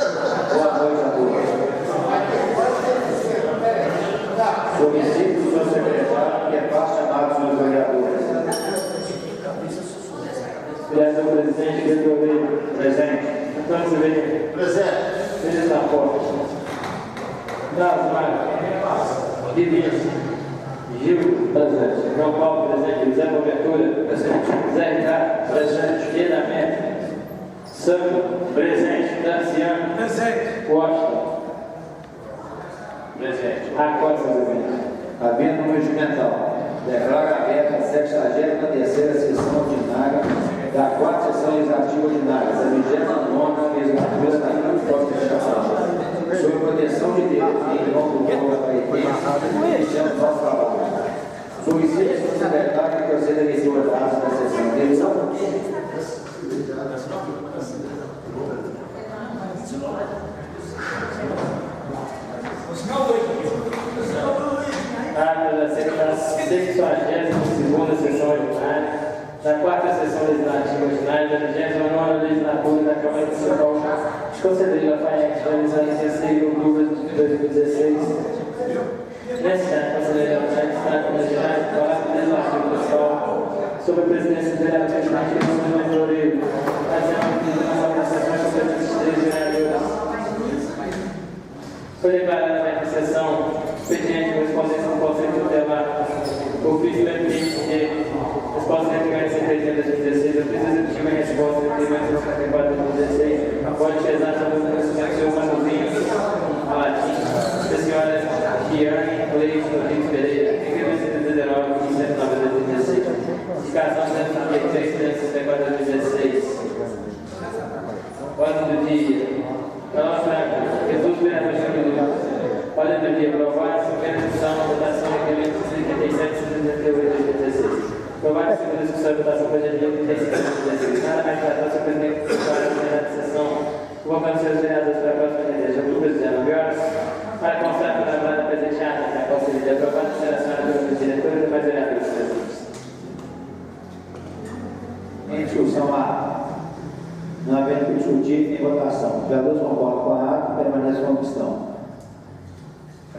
Boa noite a todos. Solicito o senhor secretário que é para chamar os senhores vereadores. Vereador presidente, vereador Veio, presente. Antônio Silveira, presente. Feliz da Porta. Dasmar, Divino, Gil, presente. João Paulo, presente. José Boaventura, presente. Zé Ricardo, presente. Edamé, Santo, presente. Danciano, presente. Costa, presente. Acosta, presente. Havendo um regimental, declara aberta a 73ª sessão ordinária da 4ª sessão legislativa ordinária, da 29ª legislatura da Constituição, sob proteção de Deus, em nome do povo paraense, iniciando nosso trabalho. Solicito ao secretário que proceda a leitura da ata da sessão. Eleição. Ata da 62ª sessão ordinária, da 4ª sessão legislativa ordinária, da 29ª legislatura da Câmara Municipal de Conselheiro Lafayette, realizada em 16 de outubro de 2016. Nesse ano, a Conselheiro Lafayette está com a legislatura do Palácio Legislativo Municipal, sob a presidência do vereador legislativo José Loureiro, fazendo a sessão de 3 vereadores. Foi declarada a sessão expediente de respondência do Conselho Tutelar, ofício de resposta requerida em 2016, a precisa executiva em resposta requerida em 54 de 2016, pode pesar sobre o conhecimento do seu Manuzinho, a latim, da senhora Kiane Leite Rodrigues Pereira, requerimento 19 de 109 de 2016, indicação de 364 de 2016. Ordem do dia. Nossa Franco, Jesus Vereador Chamilu. Ordem do dia. Aprovar a primeira discussão, votação requerimento 37 de 78 de 2016. Aprovar a segunda discussão e votação para o dia 35 de 2016. Nada mais tratar sobre o presidente da sessão, convocando os seus vereadores para a próxima igreja, grupo de 19 horas, para constar que a elaborada presenteada na qual seria de aprovada será assinada pelos diretores e demais vereadores presentes. Em discussão A. Não havendo que discutir, em votação. Os vereadores concordam com a ata e permanecem com a questão.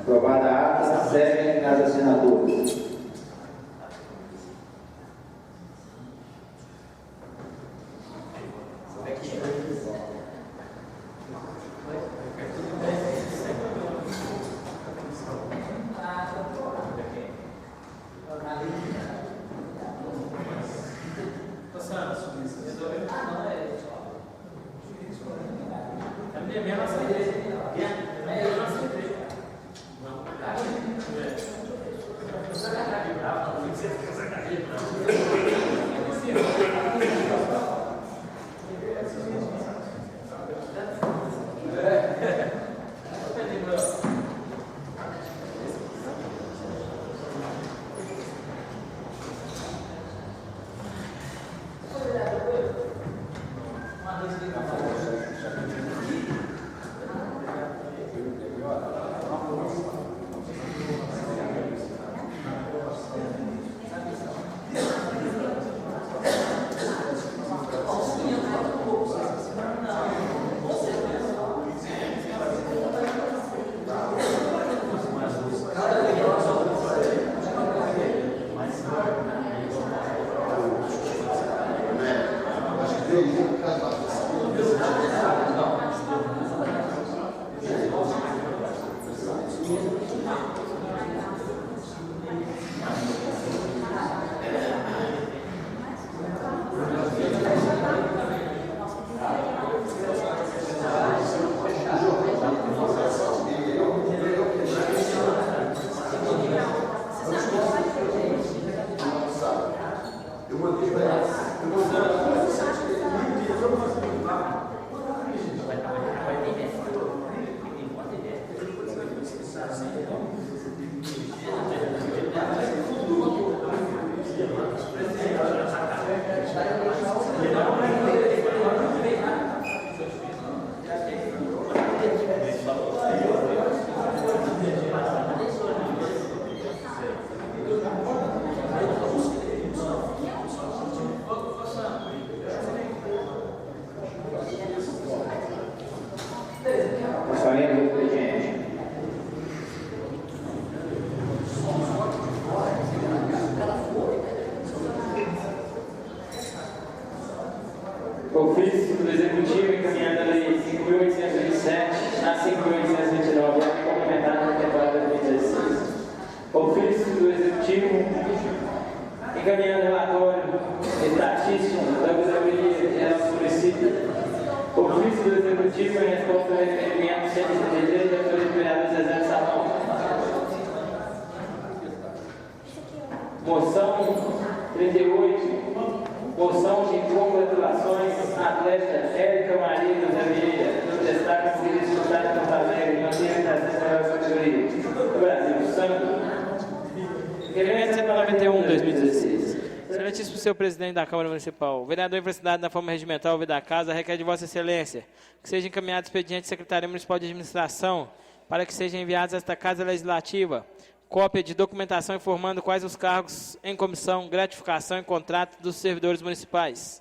Aprovada a ata, seguem as assinaturas. Passaremos o expediente. Ofício do Executivo encaminhado à Lei 5.827 a 5.829, complementada na temporada 2016. Ofício do Executivo encaminhado ao relatório estatístico da Auditoria Geral do Município. Ofício do Executivo em resposta ao requerimento 133 da Autoridade do Vereador Zezé de Salão. Moção 38. Moção de congratulações à atleta Érica Maria José Vieira, no destaque por disputar em Porto Alegre, mantendo a maior categoria do Brasil, Santo. Referência 91/2016. Excelentíssimo senhor presidente da Câmara Municipal, o vereador investigado na forma regimental ouvido da Casa requer de Vossa Excelência que seja encaminhado expediente à Secretaria Municipal de Administração para que sejam enviados a esta Casa Legislativa cópia de documentação informando quais os cargos em comissão, gratificação e contrato dos servidores municipais.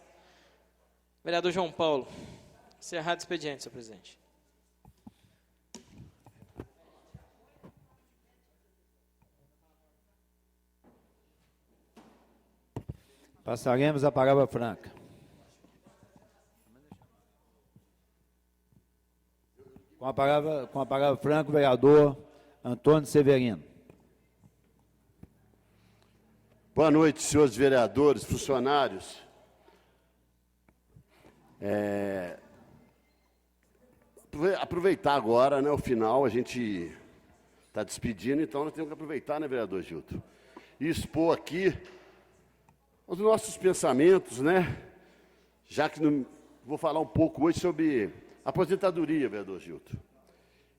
Vereador João Paulo. Encerrado o expediente, senhor presidente. Passaremos a palavra franca. Com a palavra franca, o vereador Antônio Severino. Boa noite, senhores vereadores, funcionários. Aproveitar agora, né, o final, a gente está despedindo, então nós temos que aproveitar, né, vereador Gilton, e expor aqui os nossos pensamentos, né, já que vou falar um pouco hoje sobre aposentadoria, vereador Gilton.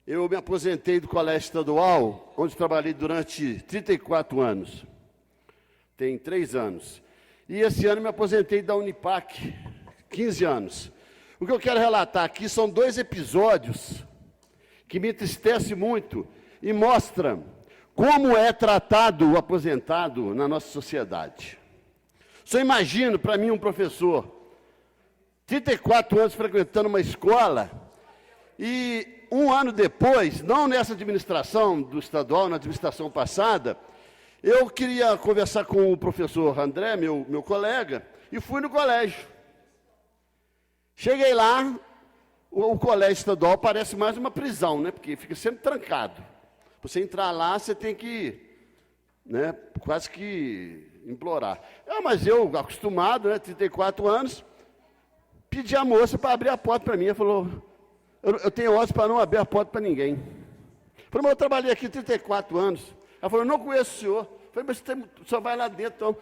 Eu me aposentei do Colégio Estadual, onde trabalhei durante 34 anos. Tem 3 anos. E esse ano me aposentei da Unipac, 15 anos. O que eu quero relatar aqui são 2 episódios que me entristecem muito e mostram como é tratado o aposentado na nossa sociedade. Só imagino, para mim, um professor, 34 anos frequentando uma escola, e um ano depois, não nessa administração do estadual, na administração passada, eu queria conversar com o professor André, meu colega, e fui no colégio. Cheguei lá, o colégio estadual parece mais uma prisão, né? Porque fica sempre trancado. Para você entrar lá, você tem que, né, quase que implorar. Mas eu, acostumado, né, 34 anos, pedi à moça para abrir a porta para mim. Ela falou, eu tenho ordens para não abrir a porta para ninguém. Eu falei, mas eu trabalhei aqui 34 anos. Ela falou, eu não conheço o senhor. Eu falei, mas você só vai lá dentro, então.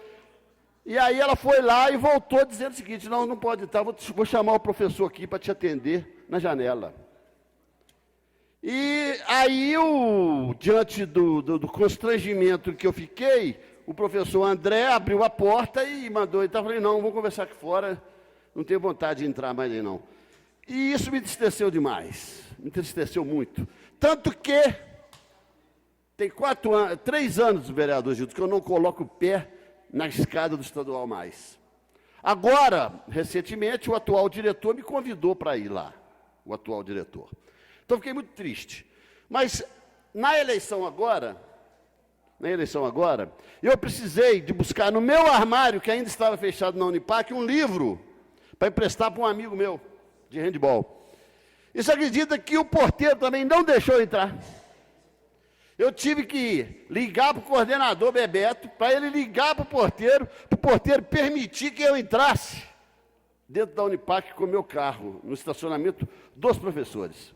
E aí ela foi lá e voltou dizendo o seguinte, não pode entrar, vou chamar o professor aqui para te atender na janela. E aí, diante do constrangimento que eu fiquei, o professor André abriu a porta e mandou entrar. Eu falei, não, vou conversar aqui fora, não tenho vontade de entrar mais aí, não. E isso me entristeceu demais, me entristeceu muito. Tanto que tem 3 anos, vereador Gilton, que eu não coloco o pé na escada do estadual mais. Agora, recentemente, o atual diretor me convidou para ir lá, o atual diretor. Então, fiquei muito triste. Mas, na eleição agora, eu precisei de buscar no meu armário, que ainda estava fechado na Unipac, um livro para emprestar para um amigo meu, de handebol. E você acredita que o porteiro também não deixou entrar? Eu tive que ligar para o coordenador Bebeto, para ele ligar para o porteiro permitir que eu entrasse dentro da Unipac com o meu carro, no estacionamento dos professores.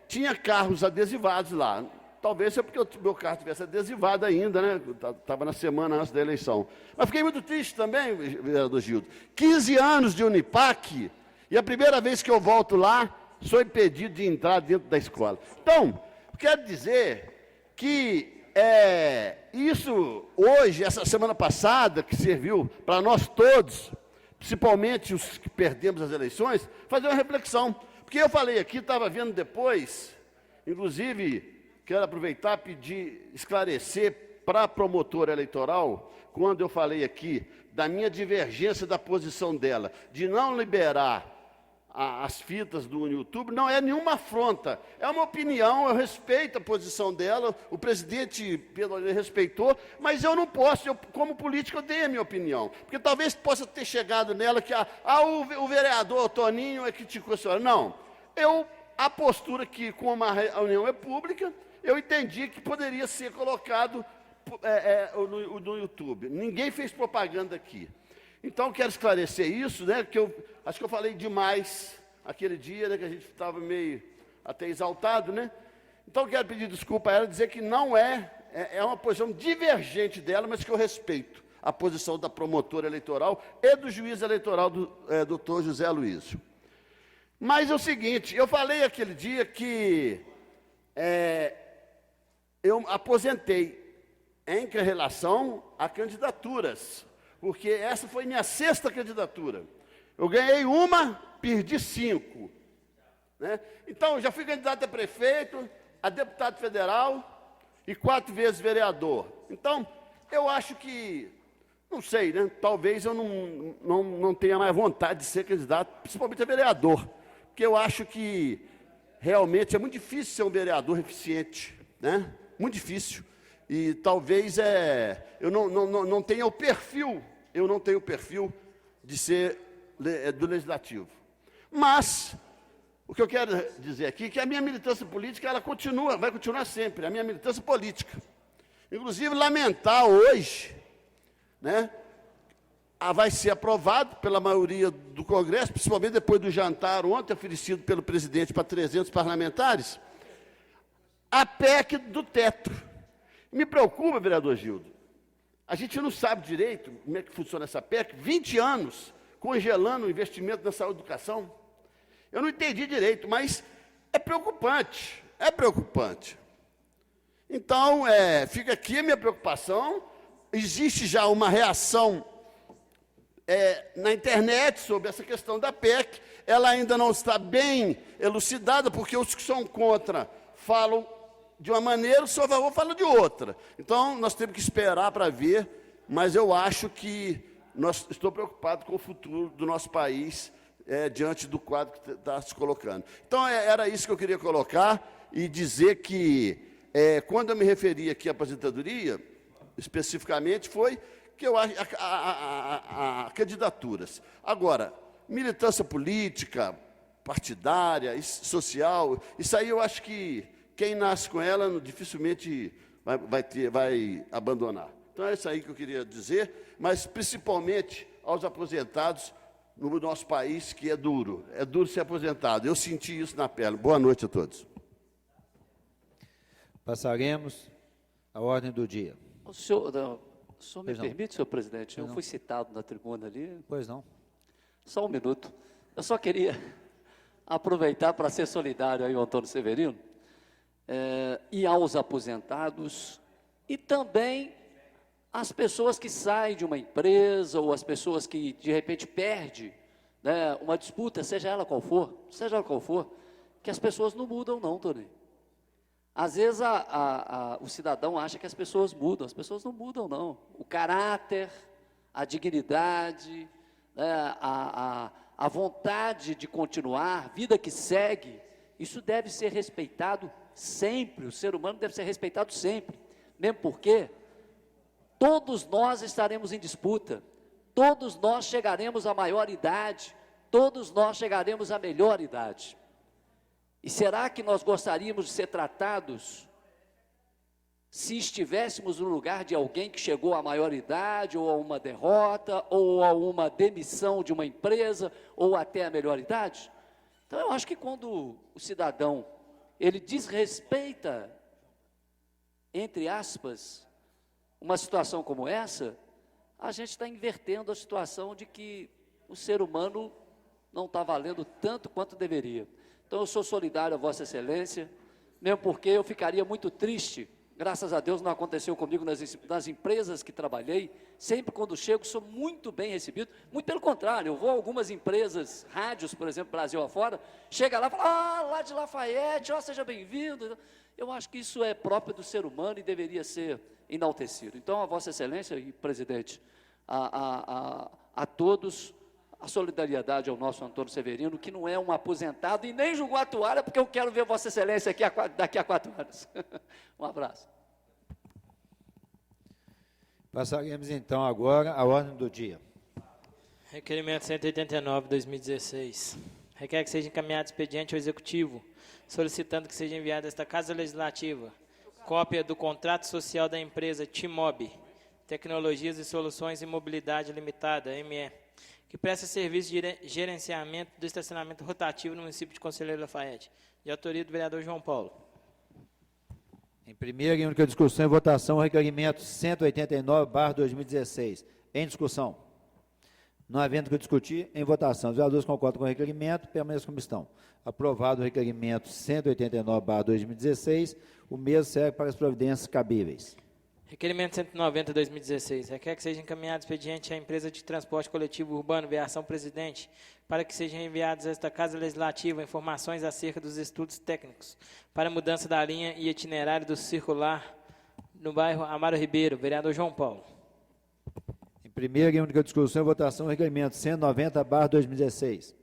Tinha carros adesivados lá. Talvez é porque o meu carro tivesse adesivado ainda, né? Estava na semana antes da eleição. Mas fiquei muito triste também, vereador Gildo. 15 anos de Unipac, e a primeira vez que eu volto lá, sou impedido de entrar dentro da escola. Então, quero dizer que isso hoje, essa semana passada, que serviu para nós todos, principalmente os que perdemos as eleições, fazer uma reflexão. Porque eu falei aqui, estava vendo depois, inclusive, quero aproveitar e pedir, esclarecer para a promotora eleitoral, quando eu falei aqui da minha divergência da posição dela, de não liberar as fitas do YouTube, não é nenhuma afronta, é uma opinião, eu respeito a posição dela, o presidente Pedro respeitou, mas eu não posso, como político, eu dei a minha opinião, porque talvez possa ter chegado nela que o vereador Toninho criticou a senhora. Não, a postura que, como a reunião é pública, eu entendi que poderia ser colocado no YouTube. Ninguém fez propaganda aqui. Então, quero esclarecer isso, né, que acho que eu falei demais aquele dia, né, que a gente estava meio até exaltado, né? Então, quero pedir desculpa a ela, dizer que não é uma posição divergente dela, mas que eu respeito a posição da promotora eleitoral e do juiz eleitoral, doutor José Aloysio. Mas é o seguinte, eu falei aquele dia que eu aposentei em relação a candidaturas, porque essa foi minha 6ª candidatura. Eu ganhei uma, perdi 5. Né? Então, já fui candidato a prefeito, a deputado federal e 4 vezes vereador. Então, eu acho que, não sei, né? Talvez eu não tenha mais vontade de ser candidato, principalmente a vereador, porque eu acho que realmente é muito difícil ser um vereador eficiente, né? Muito difícil. E talvez eu não tenha o perfil, eu não tenho o perfil de ser do legislativo. Mas o que eu quero dizer aqui é que a minha militância política ela vai continuar sempre, a minha militância política. Inclusive, lamentar hoje, né, vai ser aprovado pela maioria do Congresso, principalmente depois do jantar ontem oferecido pelo presidente para 300 parlamentares, a PEC do teto. Me preocupa, vereador Gildo, a gente não sabe direito como é que funciona essa PEC, 20 anos congelando o investimento na saúde e educação. Eu não entendi direito, mas é preocupante, é preocupante. Então, fica aqui a minha preocupação, existe já uma reação na internet sobre essa questão da PEC, ela ainda não está bem elucidada, porque os que são contra falam de uma maneira, o senhor a favor fala de outra. Então, nós temos que esperar para ver, mas eu acho que estou preocupado com o futuro do nosso país, diante do quadro que está se colocando. Então, era isso que eu queria colocar e dizer que, quando eu me referi aqui à aposentadoria, especificamente, foi que eu acho a candidaturas. Agora, militância política, partidária, social, isso aí eu acho que quem nasce com ela dificilmente vai abandonar. Então é isso aí que eu queria dizer, mas principalmente aos aposentados no nosso país, que é duro ser aposentado. Eu senti isso na pele. Boa noite a todos. Passaremos à ordem do dia. O senhor me permite, senhor presidente? Eu fui citado na tribuna ali. Pois não. Só um minuto. Eu só queria aproveitar para ser solidário aí ao Antônio Severino, e aos aposentados, e também as pessoas que saem de uma empresa, ou as pessoas que, de repente, perdem, né, uma disputa, seja ela qual for, que as pessoas não mudam não, Tony. Às vezes o cidadão acha que as pessoas não mudam não. O caráter, a dignidade, né, a vontade de continuar, vida que segue, isso deve ser respeitado sempre, o ser humano deve ser respeitado sempre, mesmo porque todos nós estaremos em disputa, todos nós chegaremos à maior idade, todos nós chegaremos à melhor idade. E será que nós gostaríamos de ser tratados se estivéssemos no lugar de alguém que chegou à maior idade, ou a uma derrota, ou a uma demissão de uma empresa, ou até a melhor idade? Então eu acho que quando o cidadão ele desrespeita, entre aspas, uma situação como essa, a gente está invertendo a situação de que o ser humano não está valendo tanto quanto deveria. Então eu sou solidário a Vossa Excelência, mesmo porque eu ficaria muito triste, graças a Deus não aconteceu comigo nas empresas que trabalhei, sempre quando chego sou muito bem recebido, muito pelo contrário, eu vou a algumas empresas, rádios, por exemplo, Brasil afora, chega lá e fala, lá de Lafayette, seja bem-vindo. Eu acho que isso é próprio do ser humano e deveria ser enaltecido. Então, a Vossa Excelência e presidente, a todos, a solidariedade ao nosso Antônio Severino, que não é um aposentado e nem jogou a toalha, porque eu quero ver Vossa Excelência aqui daqui a 4 anos. Um abraço. Passaremos então agora à ordem do dia. Requerimento 189/2016. Requer que seja encaminhado expediente ao Executivo, solicitando que seja enviada a esta Casa Legislativa cópia do contrato social da empresa Timob, Tecnologias e Soluções e Mobilidade Limitada, ME, que presta serviço de gerenciamento do estacionamento rotativo no município de Conselheiro Lafayette, de autoria do vereador João Paulo. Em primeira e única discussão e votação, o requerimento 189/2016. Em discussão. Não havendo que discutir, em votação. Os vereadores concordam com o requerimento, permaneçam como estão. Aprovado o requerimento 189/2016, o mesmo serve para as providências cabíveis. Requerimento 190/2016. Requer que seja encaminhado expediente à empresa de transporte coletivo urbano Viação Presidente, para que sejam enviadas a esta Casa Legislativa informações acerca dos estudos técnicos para a mudança da linha e itinerário do circular no bairro Amaro Ribeiro. Vereador João Paulo. Em primeira e única discussão e votação, o requerimento 190/2016.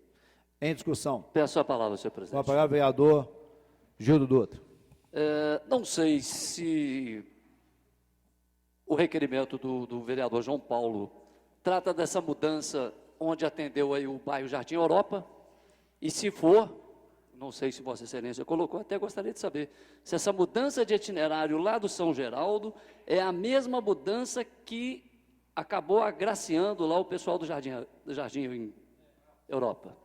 Em discussão. Peço a palavra, senhor Com presidente. a palavra, vereador Gildo Dutra. Não sei se o requerimento do vereador João Paulo trata dessa mudança onde atendeu aí o bairro Jardim Europa, e se for, não sei se Vossa Excelência colocou, até gostaria de saber se essa mudança de itinerário lá do São Geraldo é a mesma mudança que acabou agraciando lá o pessoal do Jardim Europa.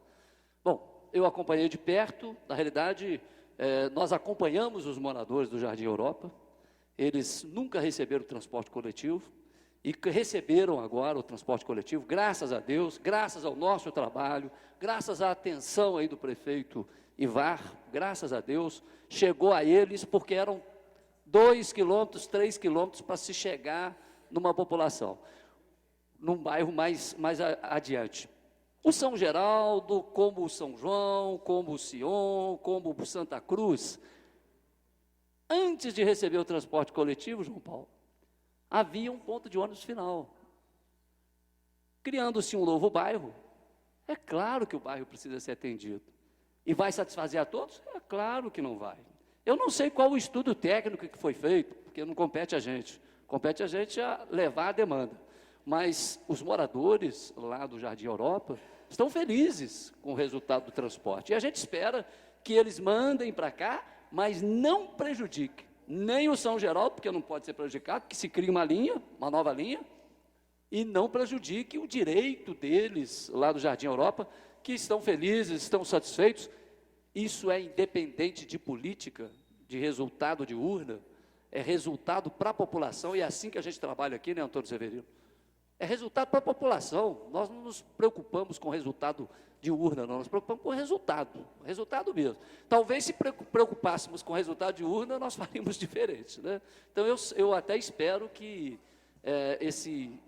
Bom, eu acompanhei de perto, na realidade, nós acompanhamos os moradores do Jardim Europa, eles nunca receberam transporte coletivo, e receberam agora o transporte coletivo, graças a Deus, graças ao nosso trabalho, graças à atenção aí do prefeito Ivar, graças a Deus, chegou a eles, porque eram 2 quilômetros, 3 quilômetros para se chegar numa população, num bairro mais adiante. O São Geraldo, como o São João, como o Sion, como o Santa Cruz, antes de receber o transporte coletivo, João Paulo, havia um ponto de ônibus final. Criando-se um novo bairro, é claro que o bairro precisa ser atendido. E vai satisfazer a todos? É claro que não vai. Eu não sei qual o estudo técnico que foi feito, porque não compete a gente. Compete a gente a levar a demanda. Mas os moradores lá do Jardim Europa estão felizes com o resultado do transporte. E a gente espera que eles mandem para cá, mas não prejudique nem o São Geraldo, porque não pode ser prejudicado, que se crie uma linha, uma nova linha, e não prejudique o direito deles lá do Jardim Europa, que estão felizes, estão satisfeitos. Isso é independente de política, de resultado de urna, é resultado para a população, e é assim que a gente trabalha aqui, né, Antônio Severino? É resultado para a população. Nós não nos preocupamos com resultado de urna, não, nós nos preocupamos com resultado mesmo. Talvez se preocupássemos com resultado de urna, nós faríamos diferente, né? Então eu até espero que esse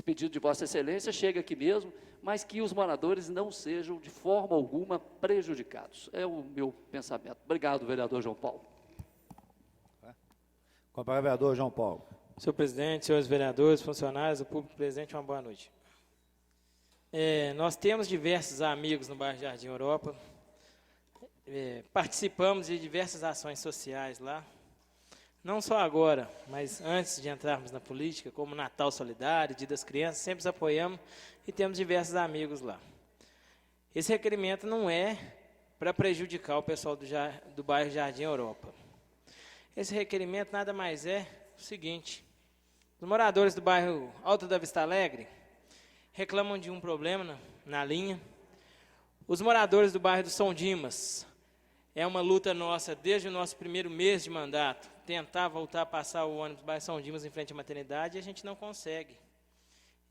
pedido de Vossa Excelência chegue aqui mesmo, mas que os moradores não sejam de forma alguma prejudicados. É o meu pensamento. Obrigado, vereador João Paulo. Com a palavra, vereador João Paulo. Senhor presidente, senhores vereadores, funcionários, o público presente, uma boa noite. Nós temos diversos amigos no bairro Jardim Europa, participamos de diversas ações sociais lá, não só agora, mas antes de entrarmos na política, como Natal Solidário, Dia das Crianças, sempre os apoiamos e temos diversos amigos lá. Esse requerimento não é para prejudicar o pessoal do bairro Jardim Europa. Esse requerimento nada mais é o seguinte: os moradores do bairro Alto da Vista Alegre reclamam de um problema na linha. Os moradores do bairro do São Dimas, é uma luta nossa desde o nosso primeiro mês de mandato, tentar voltar a passar o ônibus do bairro São Dimas em frente à maternidade, e a gente não consegue.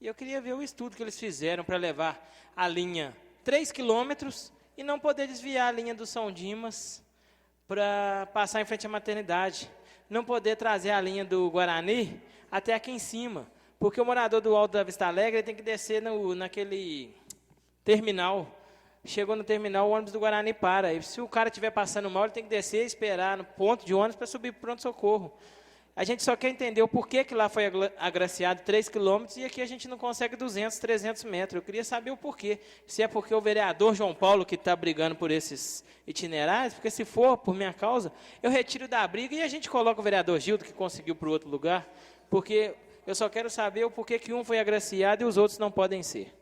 E eu queria ver o estudo que eles fizeram para levar a linha 3 quilômetros e não poder desviar a linha do São Dimas para passar em frente à maternidade. Não poder trazer a linha do Guarani até aqui em cima, porque o morador do Alto da Vista Alegre tem que descer naquele terminal. Chegou no terminal, o ônibus do Guarani para. E se o cara estiver passando mal, ele tem que descer e esperar no ponto de ônibus para subir para o pronto-socorro. A gente só quer entender o porquê que lá foi agraciado 3 quilômetros e aqui a gente não consegue 200, 300 metros. Eu queria saber o porquê. Se é porque o vereador João Paulo que está brigando por esses itinerários, porque se for por minha causa, eu retiro da briga e a gente coloca o vereador Gildo, que conseguiu para o outro lugar, porque eu só quero saber o porquê que um foi agraciado e os outros não podem ser.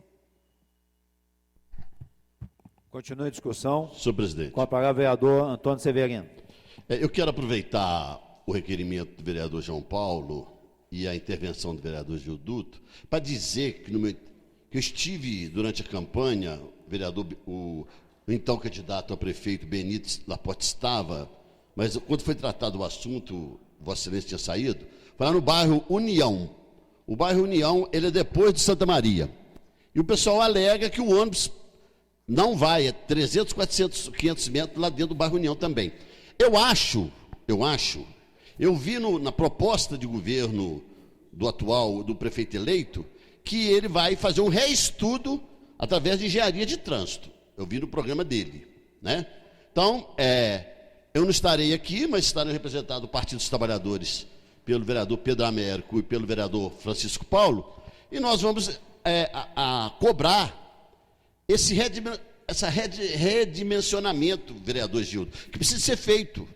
Continue a discussão. Senhor presidente. Com a palavra, o vereador Antônio Severino. Eu quero aproveitar o requerimento do vereador João Paulo e a intervenção do vereador Gilduto para dizer que, que eu estive durante a campanha, o então candidato a prefeito Benito Laporte estava, mas quando foi tratado o assunto, Vossa Excelência tinha saído, foi lá no bairro União. O bairro União, ele é depois de Santa Maria. E o pessoal alega que o ônibus não vai, é 300, 400, 500 metros lá dentro do bairro União também. Eu vi na proposta de governo do prefeito eleito, que ele vai fazer um reestudo através de engenharia de trânsito. Eu vi no programa dele, né? Então, eu não estarei aqui, mas estarei representado do Partido dos Trabalhadores pelo vereador Pedro Américo e pelo vereador Francisco Paulo, e nós vamos cobrar esse redimensionamento, vereador Gildo, que precisa ser feito,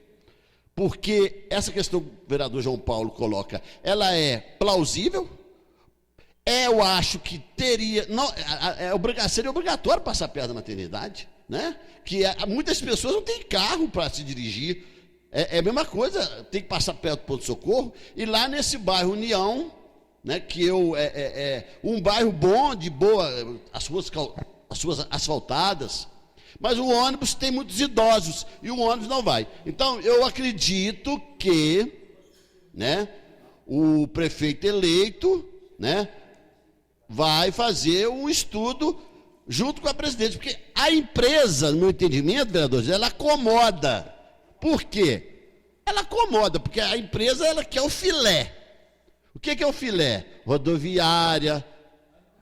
porque essa questão que o vereador João Paulo coloca, ela é plausível, eu acho que seria obrigatório passar perto da maternidade, né? Que muitas pessoas não têm carro para se dirigir, é a mesma coisa, tem que passar perto do ponto-socorro, e lá nesse bairro União, né, que um bairro bom, de boa, as ruas asfaltadas, mas o ônibus tem muitos idosos e o ônibus não vai. Então, eu acredito que, né, o prefeito eleito, né, vai fazer um estudo junto com a presidente, porque a empresa, no meu entendimento, vereador, ela acomoda. Por quê? Ela acomoda, porque a empresa ela quer o filé. O que é o filé? Rodoviária,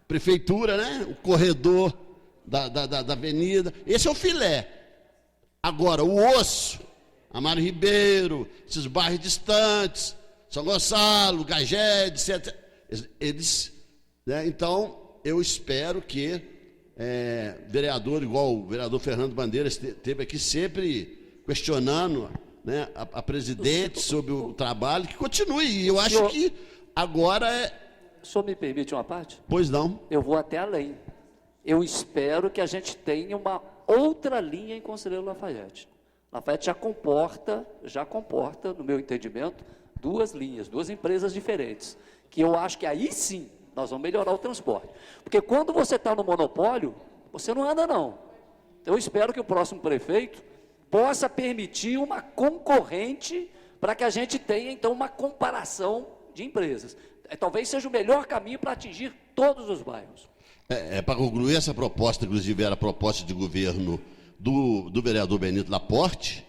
prefeitura, né, o corredor da avenida, esse é o filé. Agora, o osso, Amaro Ribeiro, esses bairros distantes, São Gonçalo, Gagé, etc., eles, né, então, eu espero que vereador, igual o vereador Fernando Bandeira esteve aqui sempre questionando, né, a presidente sobre o trabalho, que continue, e eu acho que agora O senhor me permite uma parte? Pois não. Eu vou até além. Eu espero que a gente tenha uma outra linha em Conselheiro Lafayette. Lafayette já comporta, no meu entendimento, duas linhas, duas empresas diferentes, que eu acho que aí sim nós vamos melhorar o transporte. Porque quando você está no monopólio, você não anda não. Eu espero que o próximo prefeito possa permitir uma concorrente para que a gente tenha, então, uma comparação de empresas. Talvez seja o melhor caminho para atingir todos os bairros. Para concluir essa proposta, inclusive era a proposta de governo do vereador Benito Laporte,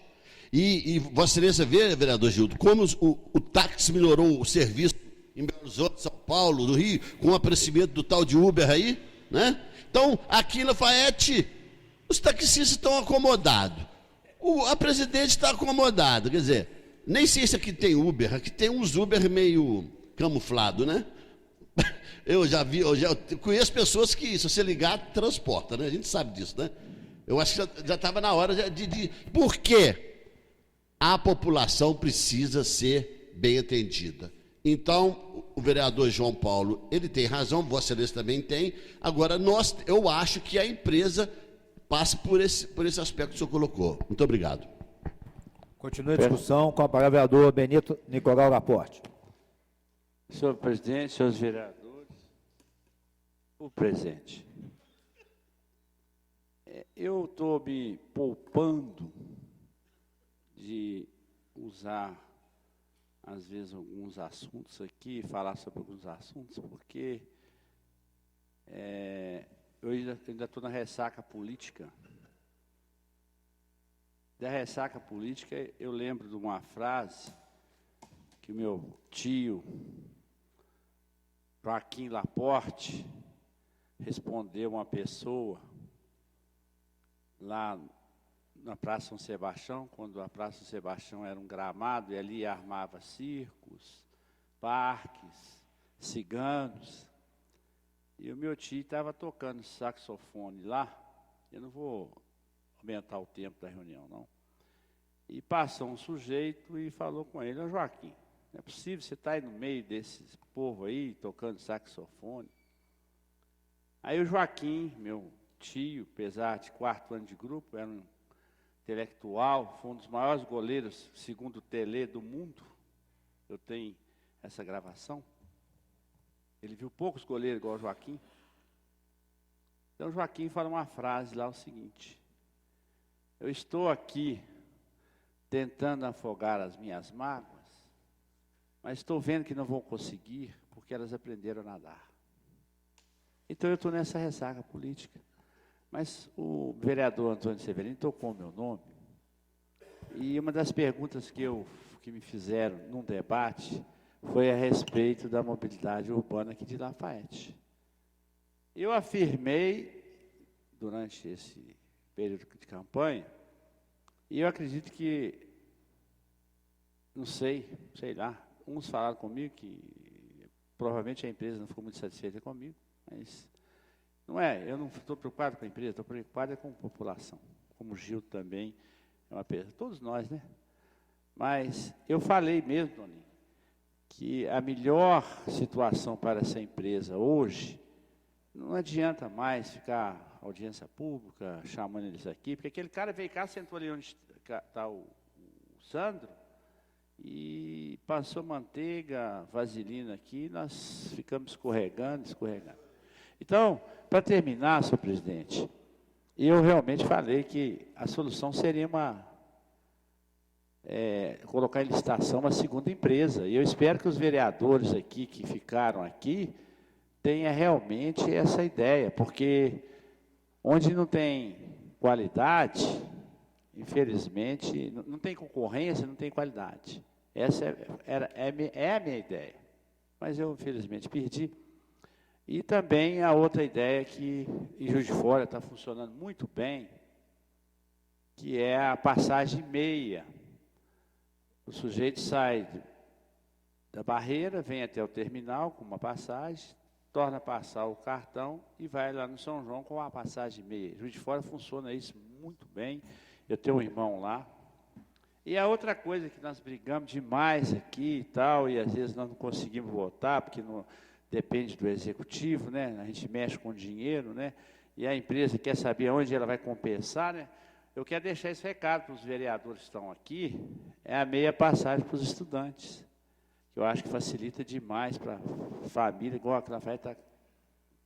e Vossa Excelência vê, vereador Gildo, como o táxi melhorou o serviço em Belo Horizonte, São Paulo, no Rio, com o aparecimento do tal de Uber aí, né? Então, aqui em Lafayette, os taxistas estão acomodados, a presidente está acomodada, quer dizer, nem sei se aqui tem Uber, aqui tem uns Uber meio camuflado, né? Eu conheço pessoas que, se você ligar, transporta, né? A gente sabe disso, né? Eu acho que já estava na hora de... Por quê? A população precisa ser bem atendida. Então, o vereador João Paulo, ele tem razão, Vossa Excelência também tem. Agora, eu acho que a empresa passa por esse aspecto que o senhor colocou. Muito obrigado. Continue a discussão com a palavra, vereador Benito Nicolau Laporte. Senhor presidente, senhores vereadores, o presente. Eu estou me poupando de usar, às vezes, alguns assuntos aqui, falar sobre alguns assuntos, porque eu ainda estou na ressaca política. Da ressaca política, eu lembro de uma frase que o meu tio, Joaquim Laporte, respondeu uma pessoa lá na Praça São Sebastião, quando a Praça São Sebastião era um gramado, e ali armava circos, parques, ciganos. E o meu tio estava tocando saxofone lá. Eu não vou aumentar o tempo da reunião, não. E passou um sujeito e falou com ele: "Ô Joaquim, não é possível, você está aí no meio desse povo aí, tocando saxofone." Aí o Joaquim, meu tio, apesar de 4º ano de grupo, era um intelectual, foi um dos maiores goleiros, segundo o Tele, do mundo. Eu tenho essa gravação. Ele viu poucos goleiros igual o Joaquim. Então o Joaquim fala uma frase lá, o seguinte: "Eu estou aqui tentando afogar as minhas mágoas, mas estou vendo que não vou conseguir, porque elas aprenderam a nadar." Então eu estou nessa ressaca política. Mas o vereador Antônio Severino tocou meu nome, e uma das perguntas que me fizeram num debate foi a respeito da mobilidade urbana aqui de Lafayette. Eu afirmei, durante esse período de campanha, e eu acredito que, não sei lá, uns falaram comigo que provavelmente a empresa não ficou muito satisfeita comigo, mas não é, eu não estou preocupado com a empresa, estou preocupado com a população, como o Gil também é uma pessoa, todos nós, né? Mas eu falei mesmo, Toninho, que a melhor situação para essa empresa hoje, não adianta mais ficar audiência pública, chamando eles aqui, porque aquele cara veio cá, sentou ali onde está o Sandro, e passou manteiga, vaselina aqui, nós ficamos escorregando. Então, para terminar, senhor presidente, eu realmente falei que a solução seria colocar em licitação uma segunda empresa. E eu espero que os vereadores aqui, que ficaram aqui, tenham realmente essa ideia, porque onde não tem qualidade, infelizmente, não tem concorrência, não tem qualidade. Essa é a minha ideia. Mas eu, infelizmente, perdi. E também a outra ideia que em Juiz de Fora está funcionando muito bem, que é a passagem meia. O sujeito sai da barreira, vem até o terminal com uma passagem, torna a passar o cartão e vai lá no São João com a passagem meia. Juiz de Fora funciona isso muito bem. Eu tenho um irmão lá. E a outra coisa que nós brigamos demais aqui e tal, e às vezes nós não conseguimos votar, porque não depende do executivo, né? A gente mexe com dinheiro, né? E a empresa quer saber onde ela vai compensar, né? Eu quero deixar esse recado para os vereadores que estão aqui, é a meia passagem para os estudantes, que eu acho que facilita demais para a família, igual a Lafayette está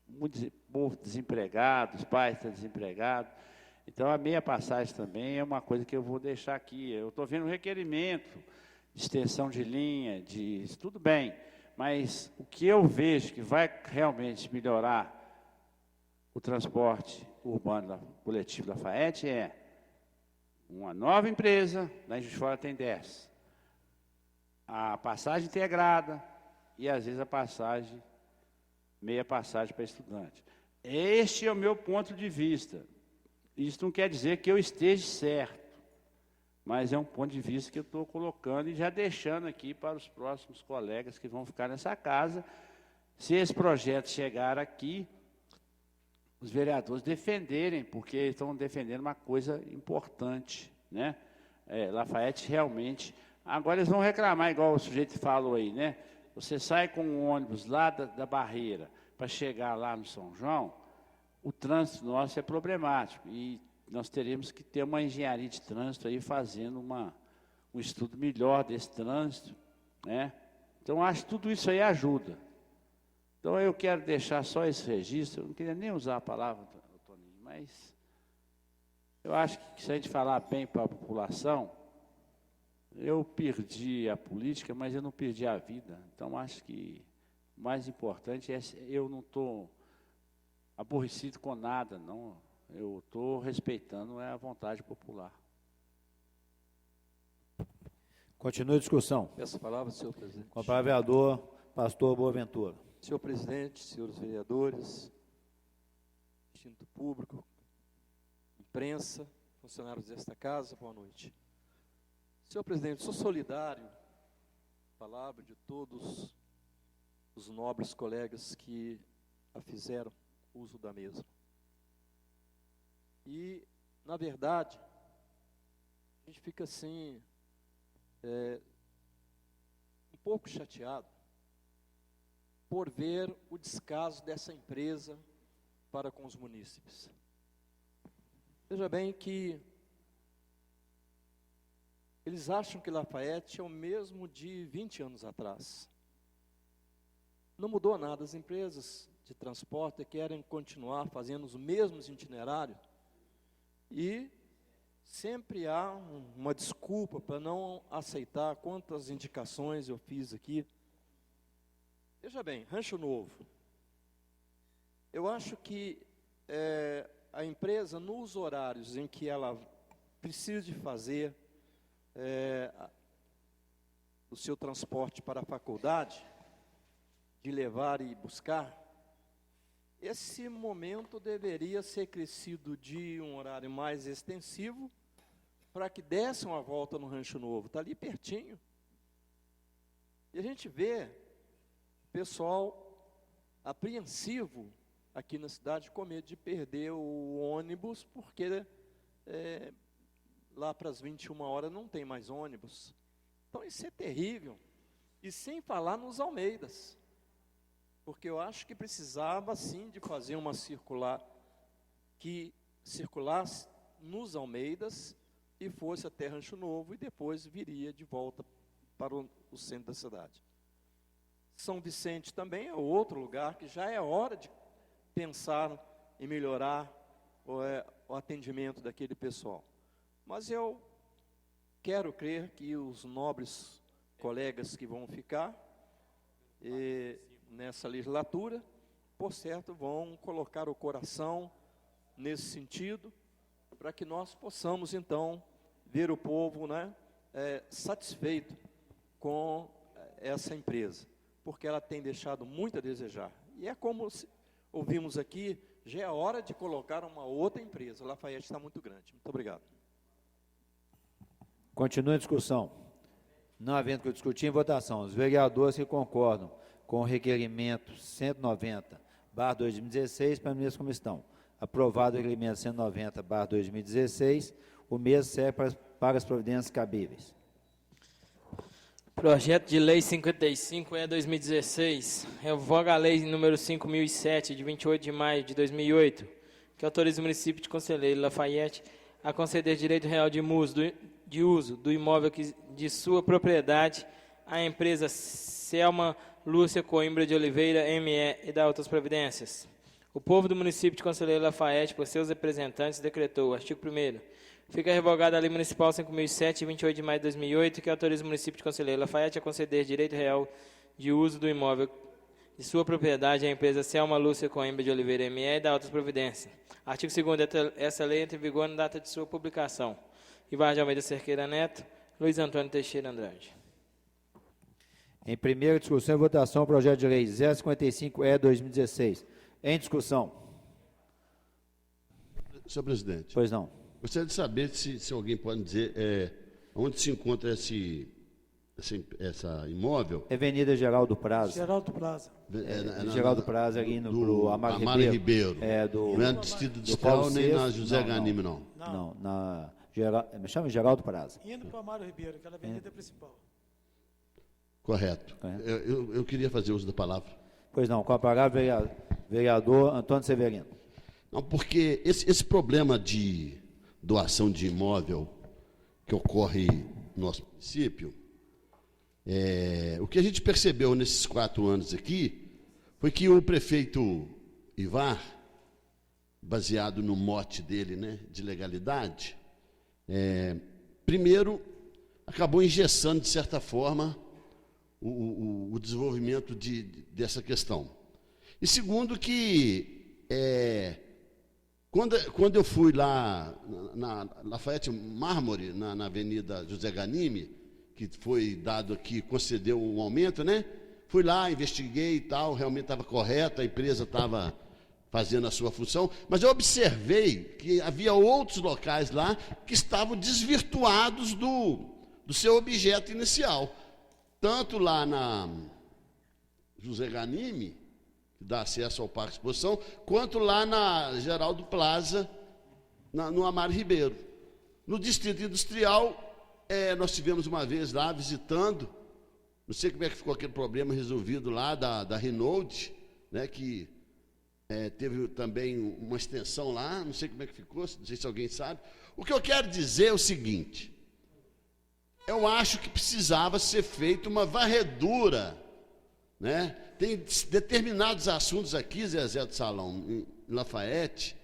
muito povo desempregado, os pais estão desempregados. Então, a meia passagem também é uma coisa que eu vou deixar aqui. Eu estou vendo um requerimento de extensão de linha, tudo bem, mas o que eu vejo que vai realmente melhorar o transporte urbano coletivo da Lafayette é uma nova empresa, lá em Juiz de Fora tem 10. A passagem integrada e, às vezes, meia passagem para estudante. Este é o meu ponto de vista. Isso não quer dizer que eu esteja certo, mas é um ponto de vista que eu estou colocando e já deixando aqui para os próximos colegas que vão ficar nessa casa. Se esse projeto chegar aqui, os vereadores defenderem, porque estão defendendo uma coisa importante, né? Lafayette realmente... Agora eles vão reclamar, igual o sujeito falou aí, né? Você sai com um ônibus lá da barreira para chegar lá no São João, o trânsito nosso é problemático e nós teremos que ter uma engenharia de trânsito aí fazendo um estudo melhor desse trânsito, né? Então, acho que tudo isso aí ajuda. Então, eu quero deixar só esse registro, eu não queria nem usar a palavra, Toninho, mas eu acho que se a gente falar bem para a população, eu perdi a política, mas eu não perdi a vida. Então, acho que o mais importante é eu não estou aborrecido com nada, não. Eu estou respeitando a vontade popular. Continua a discussão. Peço a palavra, senhor presidente. Com a palavra, vereador Pastor Boaventura. Senhor presidente, senhores vereadores, distinto público, imprensa, funcionários desta casa, boa noite. Senhor presidente, sou solidário, palavra de todos os nobres colegas que a fizeram uso da mesma. E, na verdade, a gente fica assim, um pouco chateado por ver o descaso dessa empresa para com os munícipes. Veja bem que eles acham que Lafayette é o mesmo de 20 anos atrás. Não mudou nada, as empresas de transporte querem continuar fazendo os mesmos itinerários e sempre há uma desculpa para não aceitar quantas indicações eu fiz aqui. Veja bem, Rancho Novo. Eu acho que a empresa, nos horários em que ela precisa de fazer o seu transporte para a faculdade, de levar e buscar, esse momento deveria ser crescido de um horário mais extensivo para que desse uma volta no Rancho Novo. Está ali pertinho. E a gente vê pessoal apreensivo aqui na cidade com medo de perder o ônibus, porque lá para as 21 horas não tem mais ônibus. Então isso é terrível. E sem falar nos Almeidas, porque eu acho que precisava sim de fazer uma circular que circulasse nos Almeidas e fosse até Rancho Novo e depois viria de volta para o centro da cidade. São Vicente também é outro lugar que já é hora de pensar em melhorar o atendimento daquele pessoal. Mas eu quero crer que os nobres colegas que vão ficar nessa legislatura, por certo, vão colocar o coração nesse sentido, para que nós possamos, então, ver o povo satisfeito com essa empresa, porque ela tem deixado muito a desejar. E é como ouvimos aqui, já é hora de colocar uma outra empresa. Lafayette está muito grande. Muito obrigado. Continua a discussão. Não havendo que eu discutir, em votação. Os vereadores que concordam com o requerimento 190/2016, permaneçam como estão. Aprovado o requerimento 190/2016, o mesmo serve para as providências cabíveis. Projeto de Lei 55/2016, revoga a Lei número 5.007, de 28 de maio de 2008, que autoriza o município de Conselheiro Lafayette a conceder direito real de uso do imóvel de sua propriedade à empresa Selma Lúcia Coimbra de Oliveira, ME, e da outras providências. O povo do município de Conselheiro Lafayette, por seus representantes, decretou, artigo 1º, fica revogada a Lei Municipal 5.007, de 28 de maio de 2008, que autoriza o município de Conselheiro Lafayette a conceder direito real de uso do imóvel de sua propriedade à empresa Selma Lúcia Coimbra de Oliveira, ME, e da outras providências. Artigo 2º, essa lei entra em vigor na data de sua publicação. Ivar de Almeida Cerqueira Neto, Luiz Antônio Teixeira Andrade. Em primeira discussão e votação, o projeto de lei 055/2016. Em discussão. Senhor presidente. Pois não. Gostaria de saber se alguém pode dizer onde se encontra essa imóvel. Avenida Geraldo Praza. Geraldo Praza. Geraldo Praza, ali no Amaro Ribeiro. Não é no Distrito Industrial nem na José Ganime, não. Não, me chama Geraldo Praza. Indo para o Amaro Ribeiro, aquela avenida principal. Correto. Eu queria fazer uso da palavra. Pois não, com a palavra, vereador Antônio Severino. Não, porque esse problema de doação de imóvel que ocorre no nosso município, o que a gente percebeu nesses 4 anos aqui foi que o prefeito Ivar, baseado no mote dele, de legalidade, primeiro acabou engessando, de certa forma, o desenvolvimento dessa questão. E segundo que, quando eu fui lá na Lafayette Mármore, na Avenida José Ganime, que foi dado aqui, concedeu um aumento, fui lá, investiguei e tal, realmente estava correto, a empresa estava fazendo a sua função, mas eu observei que havia outros locais lá que estavam desvirtuados do seu objeto inicial. Tanto lá na José Ganime, que dá acesso ao Parque Exposição, quanto lá na Geraldo Plaza, no Amaro Ribeiro. No Distrito Industrial, nós tivemos uma vez lá visitando, não sei como é que ficou aquele problema resolvido lá da Renault, né, que teve também uma extensão lá, não sei como é que ficou, não sei se alguém sabe. O que eu quero dizer é o seguinte: eu acho que precisava ser feita uma varredura, né? Tem determinados assuntos aqui, Zezé do Salão, em Lafayette,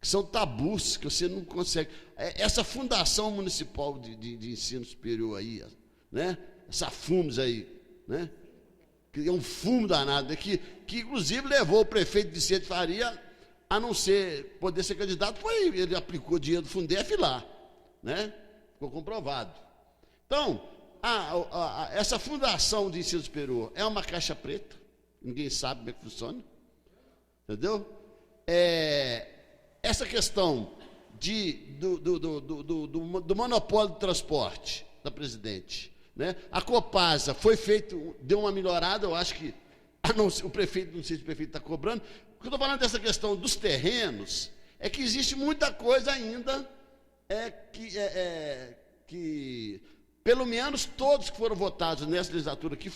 que são tabus, que você não consegue. Essa Fundação Municipal de Ensino Superior aí, né? Essa FUMS aí, né? Que é um fumo danado, que inclusive levou o prefeito Vicente Faria a não poder ser candidato, ele aplicou dinheiro do Fundef lá, né? Ficou comprovado. Então, essa Fundação de Ensino Superior é uma caixa preta, ninguém sabe como é que funciona, entendeu? Essa questão do monopólio do transporte da Presidente, né? A Copasa foi feito, deu uma melhorada, eu acho que o prefeito, não sei se o prefeito está cobrando. O que eu estou falando dessa questão dos terrenos é que existe muita coisa ainda que pelo menos todos que foram votados nessa legislatura aqui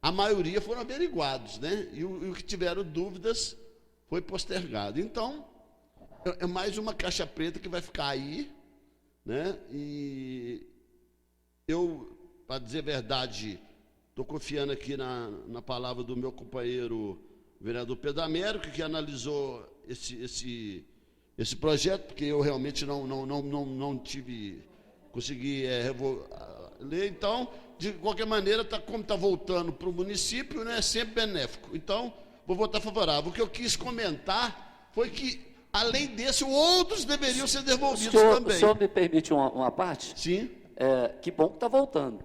a maioria foram averiguados, né? E o que tiveram dúvidas foi postergado. Então, é mais uma caixa preta que vai ficar aí, né? E eu, para dizer a verdade, estou confiando aqui na palavra do meu companheiro vereador Pedro Américo, que analisou esse projeto, porque eu realmente não consegui ler. Então, de qualquer maneira, como está voltando para o município, né, é sempre benéfico. Então, vou votar favorável. O que eu quis comentar foi que, além desse, outros deveriam ser devolvidos também. O senhor me permite uma parte? Sim. Que bom que está voltando.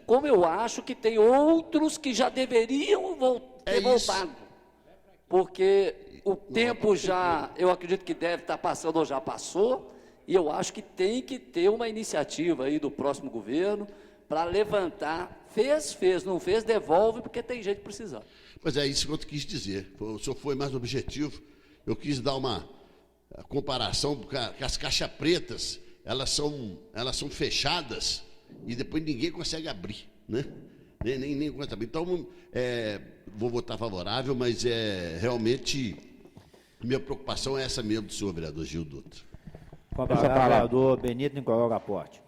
Como eu acho que tem outros que já deveriam ter voltado. Porque o tempo já, eu acredito que deve estar passando ou já passou, e eu acho que tem que ter uma iniciativa aí do próximo governo para levantar. Fez, não fez, devolve, porque tem gente precisando. Pois é, isso que eu quis dizer. O senhor foi mais objetivo. Eu quis dar uma comparação, porque as caixas pretas, elas são fechadas e depois ninguém consegue abrir, né? Nem consegue abrir. Então, vou votar favorável, mas realmente minha preocupação é essa mesmo do senhor vereador Gil Dutra. Com a palavra, vereador Benito Nicolau Raporte.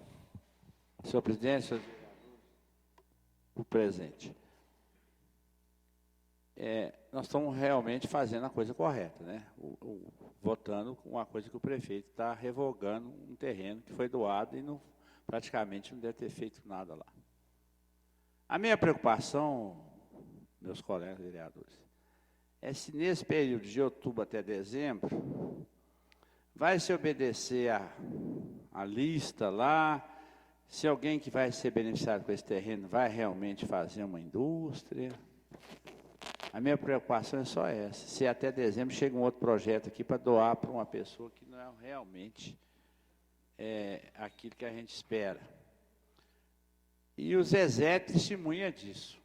Senhor presidente, o presente. Nós estamos realmente fazendo a coisa correta, né? Votando com uma coisa que o prefeito está revogando um terreno que foi doado e praticamente não deve ter feito nada lá. A minha preocupação, meus colegas vereadores, é se nesse período de outubro até dezembro vai se obedecer a lista lá, se alguém que vai ser beneficiado com esse terreno vai realmente fazer uma indústria. A minha preocupação é só essa, se até dezembro chega um outro projeto aqui para doar para uma pessoa que não é realmente aquilo que a gente espera. E o Zezé testemunha disso.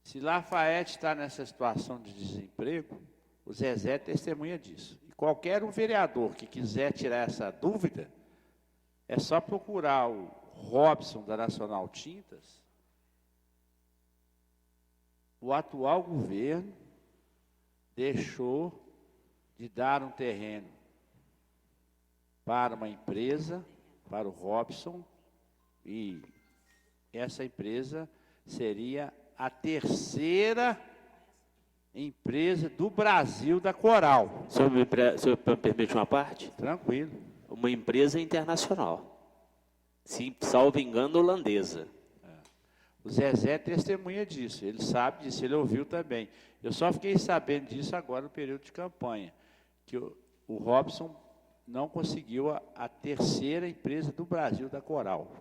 Se Lafayette está nessa situação de desemprego, o Zezé testemunha disso. E qualquer um vereador que quiser tirar essa dúvida, é só procurar o Robson da Nacional Tintas. O atual governo deixou de dar um terreno para uma empresa, para o Robson, e essa empresa seria a terceira empresa do Brasil da Coral. O senhor me permite uma parte? Tranquilo. Uma empresa internacional. Se salvo engano, holandesa. O Zezé testemunha disso, ele sabe disso, ele ouviu também. Eu só fiquei sabendo disso agora no período de campanha, que o Robson não conseguiu a terceira empresa do Brasil da Coral.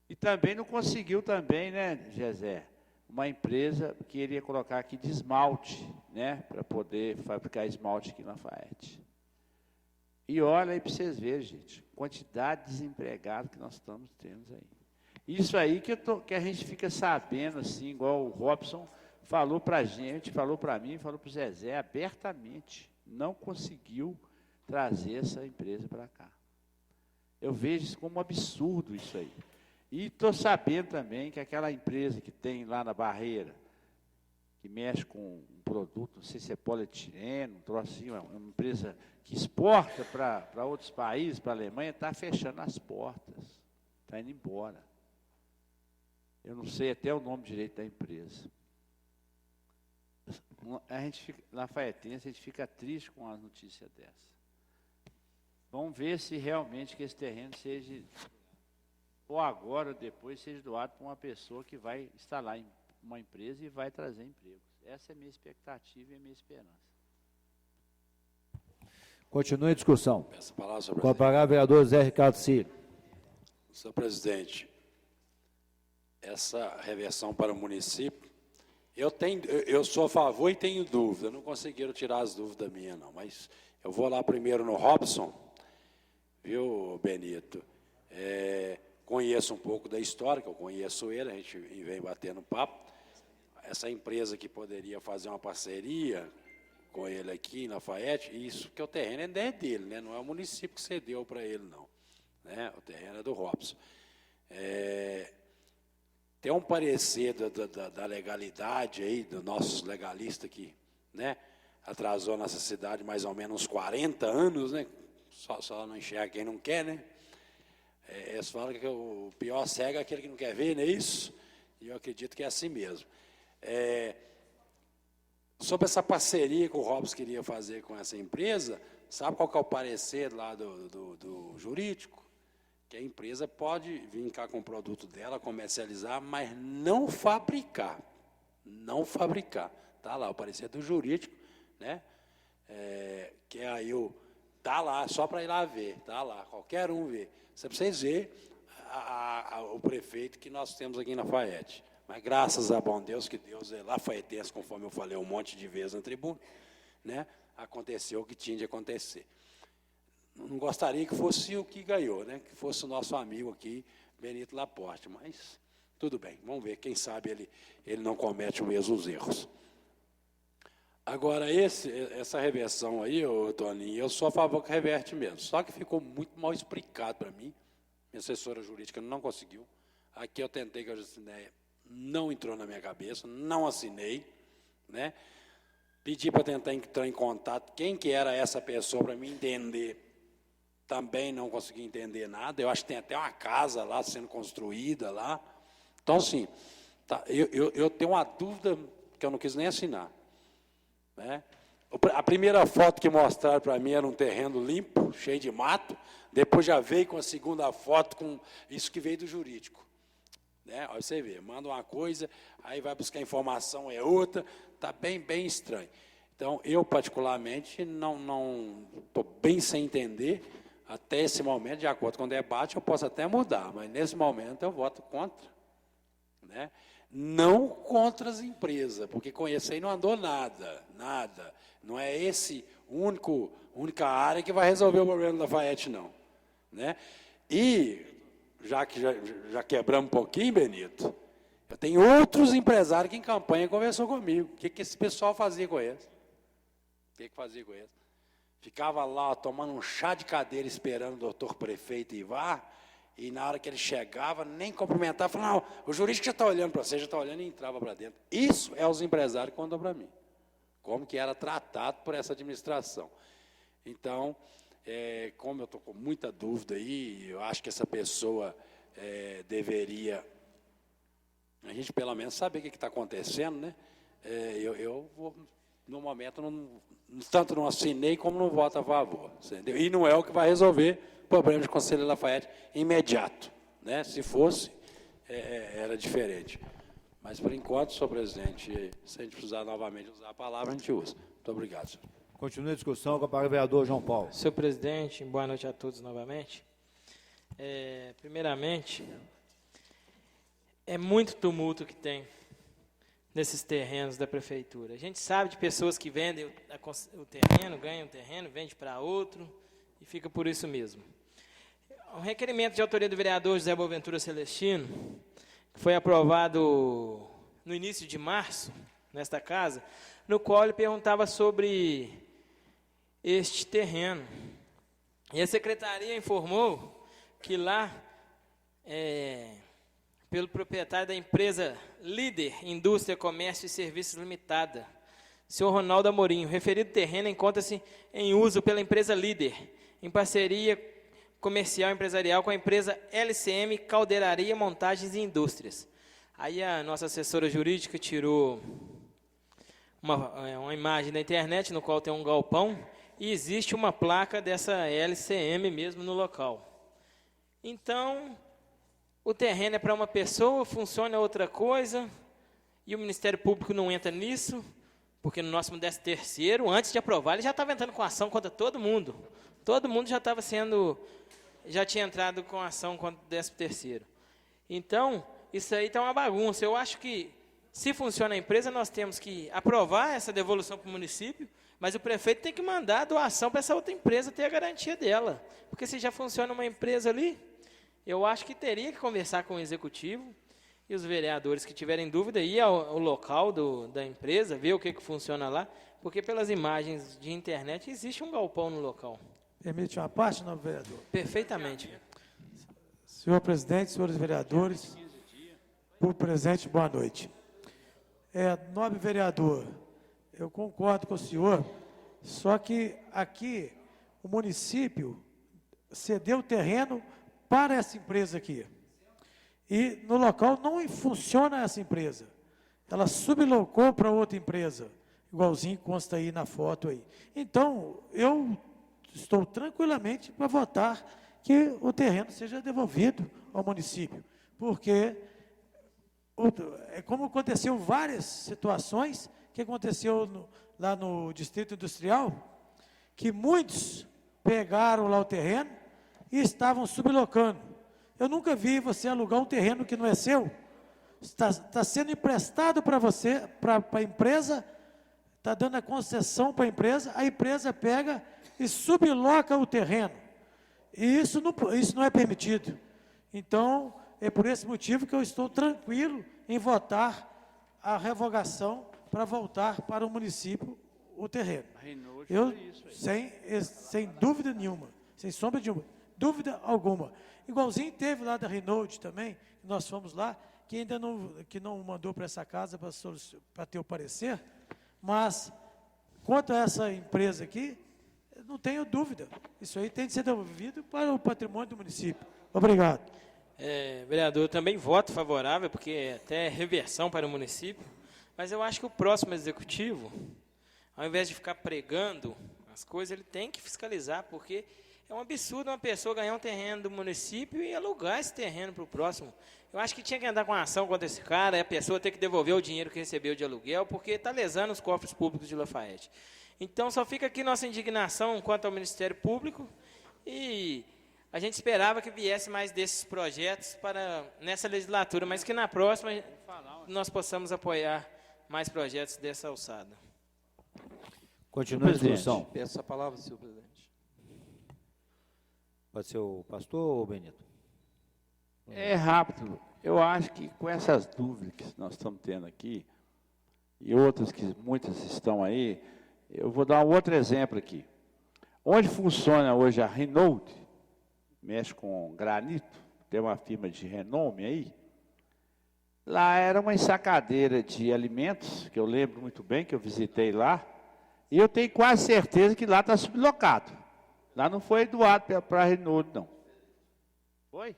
E também não conseguiu também, né, Zezé, uma empresa que iria colocar aqui de esmalte, né, para poder fabricar esmalte aqui na Lafayette. E olha aí para vocês verem, gente, quantidade de desempregados que nós estamos tendo aí. Isso aí que a gente fica sabendo, assim, igual o Robson falou para a gente, falou para mim, falou para o Zezé, abertamente, não conseguiu trazer essa empresa para cá. Eu vejo isso como um absurdo, isso aí. E estou sabendo também que aquela empresa que tem lá na Barreira, que mexe com um produto, não sei se é polietileno, um trocinho, uma empresa que exporta para outros países, para a Alemanha, está fechando as portas, está indo embora. Eu não sei até o nome direito da empresa. A gente fica, lafaieteense, a gente fica triste com as notícias dessas. Vamos ver se realmente que esse terreno seja, ou agora ou depois, seja doado para uma pessoa que vai instalar uma empresa e vai trazer empregos. Essa é a minha expectativa e a minha esperança. Continue a discussão. Peço a palavra, senhor Com a presidente. palavra, vereador Zé Ricardo Ciro. Senhor presidente, essa reversão para o município, eu sou a favor e tenho dúvida, não conseguiram tirar as dúvidas minhas, não, mas eu vou lá primeiro no Robson, viu, Benito? Conheço um pouco da história, que eu conheço ele, a gente vem batendo papo. Essa empresa que poderia fazer uma parceria com ele aqui na Lafayette, isso que o terreno ainda é dele, né? Não é o município que cedeu para ele, não. Né? O terreno é do Robson. Tem um parecer da legalidade aí, dos nossos legalistas que, né, atrasou nossa cidade mais ou menos uns 40 anos, né? Só não enxerga quem não quer, né? Eles falam que o pior cego é aquele que não quer ver, não é isso? E eu acredito que é assim mesmo. Sobre essa parceria que o Robson queria fazer com essa empresa, sabe qual que é o parecer lá do jurídico? Que a empresa pode vir cá com o produto dela, comercializar, mas não fabricar. Não fabricar. Está lá o parecer do jurídico, né? Que aí está lá, só para ir lá ver, está lá, qualquer um vê. Você precisa ver o prefeito que nós temos aqui na Lafayette. Mas graças a bom Deus, que Deus é lafaieteense, conforme eu falei um monte de vezes na tribuna, né? Aconteceu o que tinha de acontecer. Não gostaria que fosse o que ganhou, né? Que fosse o nosso amigo aqui, Benito Laporte, mas tudo bem, vamos ver, quem sabe ele não comete os mesmos erros. Agora, essa reversão aí, Toninho, eu sou a favor que reverte mesmo, só que ficou muito mal explicado para mim, minha assessora jurídica não conseguiu, aqui eu tentei que eu assinei, não entrou na minha cabeça, não assinei, né? Pedi para tentar entrar em contato, quem que era essa pessoa para me entender, também não consegui entender nada, eu acho que tem até uma casa lá sendo construída lá, então assim, tá, eu tenho uma dúvida que eu não quis nem assinar, né? A primeira foto que mostraram para mim era um terreno limpo, cheio de mato, depois já veio com a segunda foto com isso que veio do jurídico, né? Olha, você vê, manda uma coisa, aí vai buscar informação, é outra, está bem estranho. Então, eu particularmente não estou bem sem entender, até esse momento, de acordo com o debate, eu posso até mudar, mas nesse momento eu voto contra, né? Não contra as empresas, porque com esse aí não andou nada. Não é esse única área que vai resolver o problema da Lafayette, não. Né? E, já que já quebramos um pouquinho, Benito, eu tenho outros empresários que em campanha conversou comigo. O que esse pessoal fazia com eles? O que fazia com eles? Ficava lá tomando um chá de cadeira esperando o doutor prefeito Ivar, e na hora que ele chegava, nem cumprimentava, falava, não, o jurídico já está olhando para você, já está olhando e entrava para dentro. Isso é os empresários que contam para mim, como que era tratado por essa administração. Então, como eu estou com muita dúvida aí, eu acho que essa pessoa deveria, a gente pelo menos saber o que está acontecendo, né? Eu vou, no momento, tanto não assinei como não voto a favor, entendeu? E não é o que vai resolver o problema de Conselho Lafayette imediato, né? Se fosse, era diferente. Mas, por enquanto, senhor presidente, se a gente precisar novamente usar a palavra, a gente usa. Muito obrigado, senhor. Continue a discussão com a palavra, vereador João Paulo. Senhor presidente, boa noite a todos novamente. Primeiramente, é muito tumulto que tem nesses terrenos da prefeitura. A gente sabe de pessoas que vendem o terreno, ganham o terreno, vende para outro e fica por isso mesmo. Um requerimento de autoria do vereador José Boaventura Celestino, que foi aprovado no início de março, nesta casa, no qual ele perguntava sobre este terreno. E a secretaria informou que lá, pelo proprietário da empresa Líder Indústria, Comércio e Serviços Limitada, senhor Ronaldo Amorim, o referido terreno encontra-se em uso pela empresa Líder, em parceria comercial e empresarial com a empresa LCM Caldeiraria, Montagens e Indústrias. Aí a nossa assessora jurídica tirou uma imagem da internet, no qual tem um galpão, e existe uma placa dessa LCM mesmo no local. Então, o terreno é para uma pessoa, funciona outra coisa, e o Ministério Público não entra nisso, porque no nosso 13º, antes de aprovar, ele já estava entrando com ação contra todo mundo. Todo mundo já tinha entrado com ação contra o 13º. Então, isso aí está uma bagunça. Eu acho que, se funciona a empresa, nós temos que aprovar essa devolução para o município, mas o prefeito tem que mandar a doação para essa outra empresa ter a garantia dela. Porque se já funciona uma empresa ali, eu acho que teria que conversar com o executivo e os vereadores que tiverem dúvida, ir ao local da empresa, ver o que funciona lá, porque pelas imagens de internet existe um galpão no local. Permite uma parte, não, vereador? Perfeitamente. Senhor presidente, senhores vereadores, público presente, boa noite. Nobre vereador, eu concordo com o senhor, só que aqui o município cedeu o terreno para essa empresa aqui. E no local não funciona essa empresa. Ela sublocou para outra empresa, igualzinho consta aí na foto aí. Então, eu estou tranquilamente para votar que o terreno seja devolvido ao município, porque como aconteceu várias situações, que aconteceu lá no Distrito Industrial, que muitos pegaram lá o terreno e estavam sublocando. Eu nunca vi você alugar um terreno que não é seu, está sendo emprestado para você, para a empresa, está dando a concessão para a empresa pega e subloca o terreno. E isso não é permitido. Então, é por esse motivo que eu estou tranquilo em votar a revogação para voltar para o município o terreno. Eu, sem dúvida nenhuma, sem sombra de dúvida alguma. Igualzinho teve lá da Renault também, que nós fomos lá, que ainda não mandou para essa casa para ter o parecer, mas quanto a essa empresa aqui, não tenho dúvida. Isso aí tem de ser devolvido para o patrimônio do município. Obrigado. Vereador, eu também voto favorável, porque é até reversão para o município, mas eu acho que o próximo executivo, ao invés de ficar pregando as coisas, ele tem que fiscalizar, porque é um absurdo uma pessoa ganhar um terreno do município e alugar esse terreno para o próximo. Eu acho que tinha que andar com uma ação contra esse cara, e a pessoa ter que devolver o dinheiro que recebeu de aluguel, porque está lesando os cofres públicos de Lafayette. Então, só fica aqui nossa indignação quanto ao Ministério Público, e a gente esperava que viesse mais desses projetos nessa legislatura, mas que na próxima nós possamos apoiar mais projetos dessa alçada. Continua a discussão. Peço a palavra, senhor presidente. Pode ser o pastor ou o Benito? É rápido. Eu acho que com essas dúvidas que nós estamos tendo aqui, e outras que muitas estão aí, eu vou dar um outro exemplo aqui. Onde funciona hoje a Renault, mexe com granito, tem uma firma de renome aí, lá era uma ensacadeira de alimentos, que eu lembro muito bem, que eu visitei lá, e eu tenho quase certeza que lá está sublocado. Lá não foi doado para a Renault, não. Foi?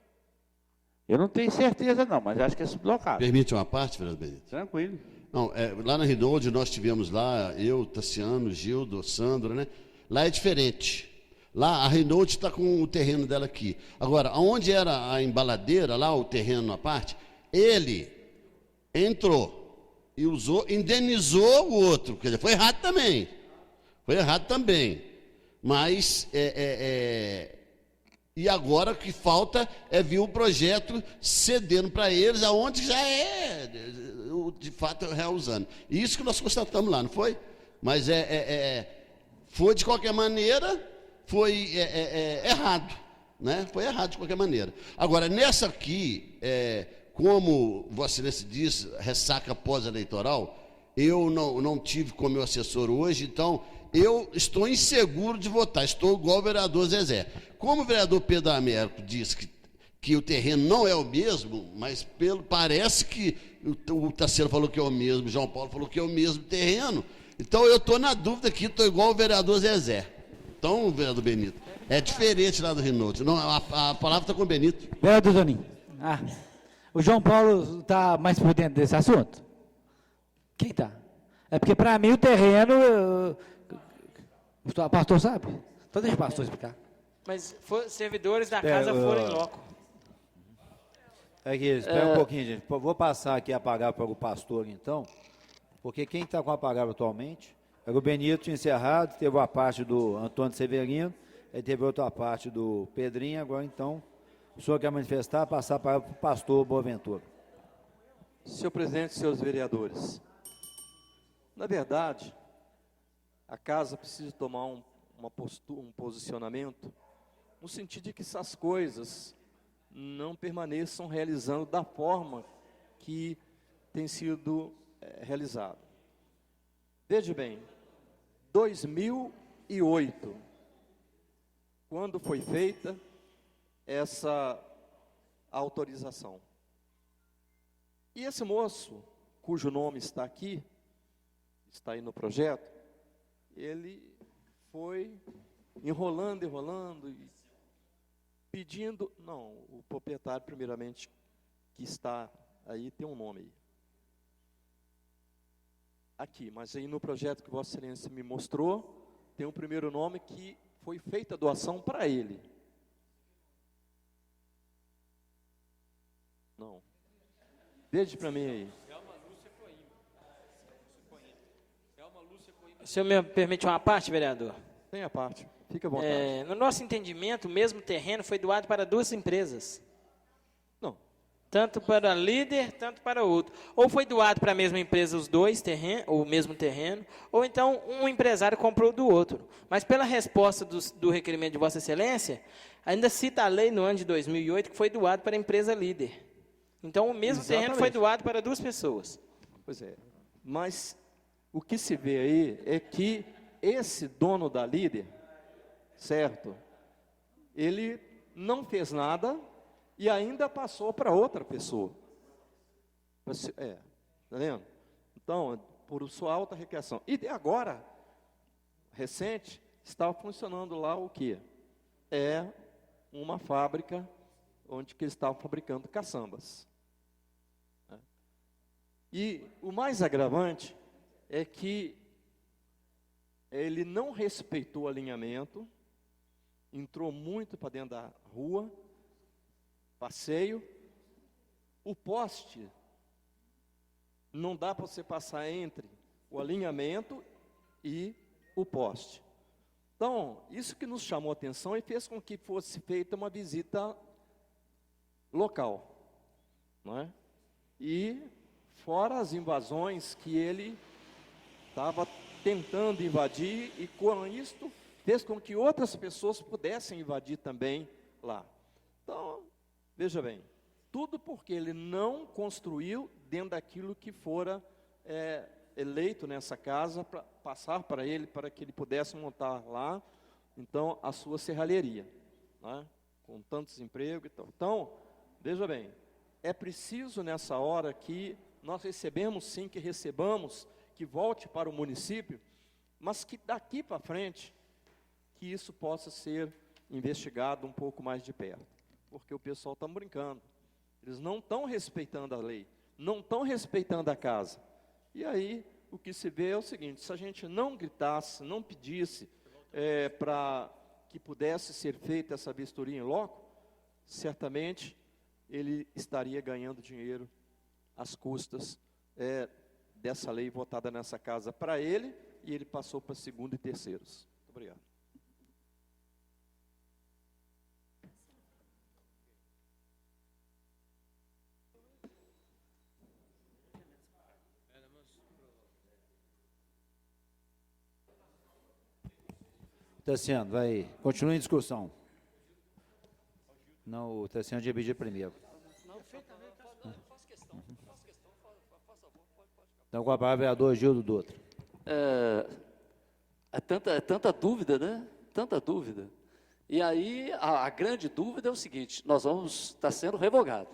Eu não tenho certeza, não, mas acho que é sublocado. Permite uma parte, vereador Benito? Tranquilo. Não, lá na Renault, nós tivemos lá, eu, Tassiano, Gildo, Sandra, né? Lá é diferente. Lá a Renault está com o terreno dela aqui. Agora, onde era a embaladeira, lá o terreno à parte, ele entrou e indenizou o outro. Quer dizer, foi errado também. Foi errado também. Mas E agora o que falta é vir o projeto cedendo para eles, aonde já é, de fato, reusando. Isso que nós constatamos lá, não foi? Mas foi de qualquer maneira, foi errado, né? Foi errado de qualquer maneira. Agora, nessa aqui, como Vossa Excelência disse, ressaca pós-eleitoral, eu não tive como meu assessor hoje, então eu estou inseguro de votar, estou igual o vereador Zezé. Como o vereador Pedro Américo disse que o terreno não é o mesmo, mas parece que o Tarsila falou que é o mesmo, o João Paulo falou que é o mesmo terreno, então eu estou na dúvida aqui, estou igual o vereador Zezé. Então, vereador Benito, é diferente lá do Rinaldo. Não, a palavra está com o Benito. Vereador Toninho, o João Paulo está mais por dentro desse assunto? Quem está? É porque, para mim, o terreno... O pastor sabe? Então deixa o pastor explicar. Mas servidores da casa foram em loco. Aqui, espera um pouquinho, gente. Vou passar aqui a palavra para o pastor, então, porque quem está com a palavra atualmente era o Benito encerrado, teve a parte do Antônio Severino, aí teve outra parte do Pedrinho, agora, então, o senhor quer manifestar, passar para o pastor Boaventura. Senhor presidente, senhores vereadores, na verdade, a casa precisa tomar um posicionamento no sentido de que essas coisas não permaneçam realizando da forma que tem sido realizado. Veja bem, 2008, quando foi feita essa autorização. E esse moço, cujo nome está aqui, está aí no projeto, ele foi enrolando, e pedindo, não, o proprietário, primeiramente, que está aí, tem um nome aí. Aqui, mas aí no projeto que Vossa Excelência me mostrou, tem um primeiro nome que foi feita a doação para ele. Não. Veja para mim aí. O senhor me permite uma parte, vereador? Tem a parte, fica à vontade. No nosso entendimento, o mesmo terreno foi doado para duas empresas. Não. Tanto para líder, tanto para outro. Ou foi doado para a mesma empresa os dois terrenos, ou o mesmo terreno, ou então um empresário comprou do outro. Mas pela resposta do requerimento de Vossa Excelência, ainda cita a lei no ano de 2008 que foi doado para a empresa líder. Então, o mesmo terreno foi doado para duas pessoas. Pois é, mas o que se vê aí é que esse dono da líder, certo, ele não fez nada e ainda passou para outra pessoa. Tá vendo? Então, por sua alta requisição. E agora, recente, estava funcionando lá o quê? É uma fábrica onde que eles estavam fabricando caçambas. E o mais agravante é que ele não respeitou o alinhamento, entrou muito para dentro da rua, passeio, o poste, não dá para você passar entre o alinhamento e o poste. Então, isso que nos chamou a atenção e fez com que fosse feita uma visita local, não é? E fora as invasões que ele estava tentando invadir, e com isto fez com que outras pessoas pudessem invadir também lá. Então, veja bem, tudo porque ele não construiu dentro daquilo que fora eleito nessa casa, para passar para ele, para que ele pudesse montar lá, então, a sua serralheria, né? Com tantos empregos e tal. Então, veja bem, é preciso nessa hora que nós recebemos, sim, que recebamos, que volte para o município, mas que daqui para frente, que isso possa ser investigado um pouco mais de perto. Porque o pessoal está brincando. Eles não estão respeitando a lei, não estão respeitando a casa. E aí, o que se vê é o seguinte, se a gente não gritasse, não pedisse para que pudesse ser feita essa vistoria em loco, certamente ele estaria ganhando dinheiro às custas dessa lei votada nessa casa para ele, e ele passou para segundo e terceiros. Muito obrigado. Tassiano, vai. Continua em discussão. Não, o Tassiano devia pedir primeiro. Então, com a palavra, vereador Gildo Dutra. É tanta dúvida, né? Tanta dúvida. E aí, a grande dúvida é o seguinte: nós vamos estar sendo revogado.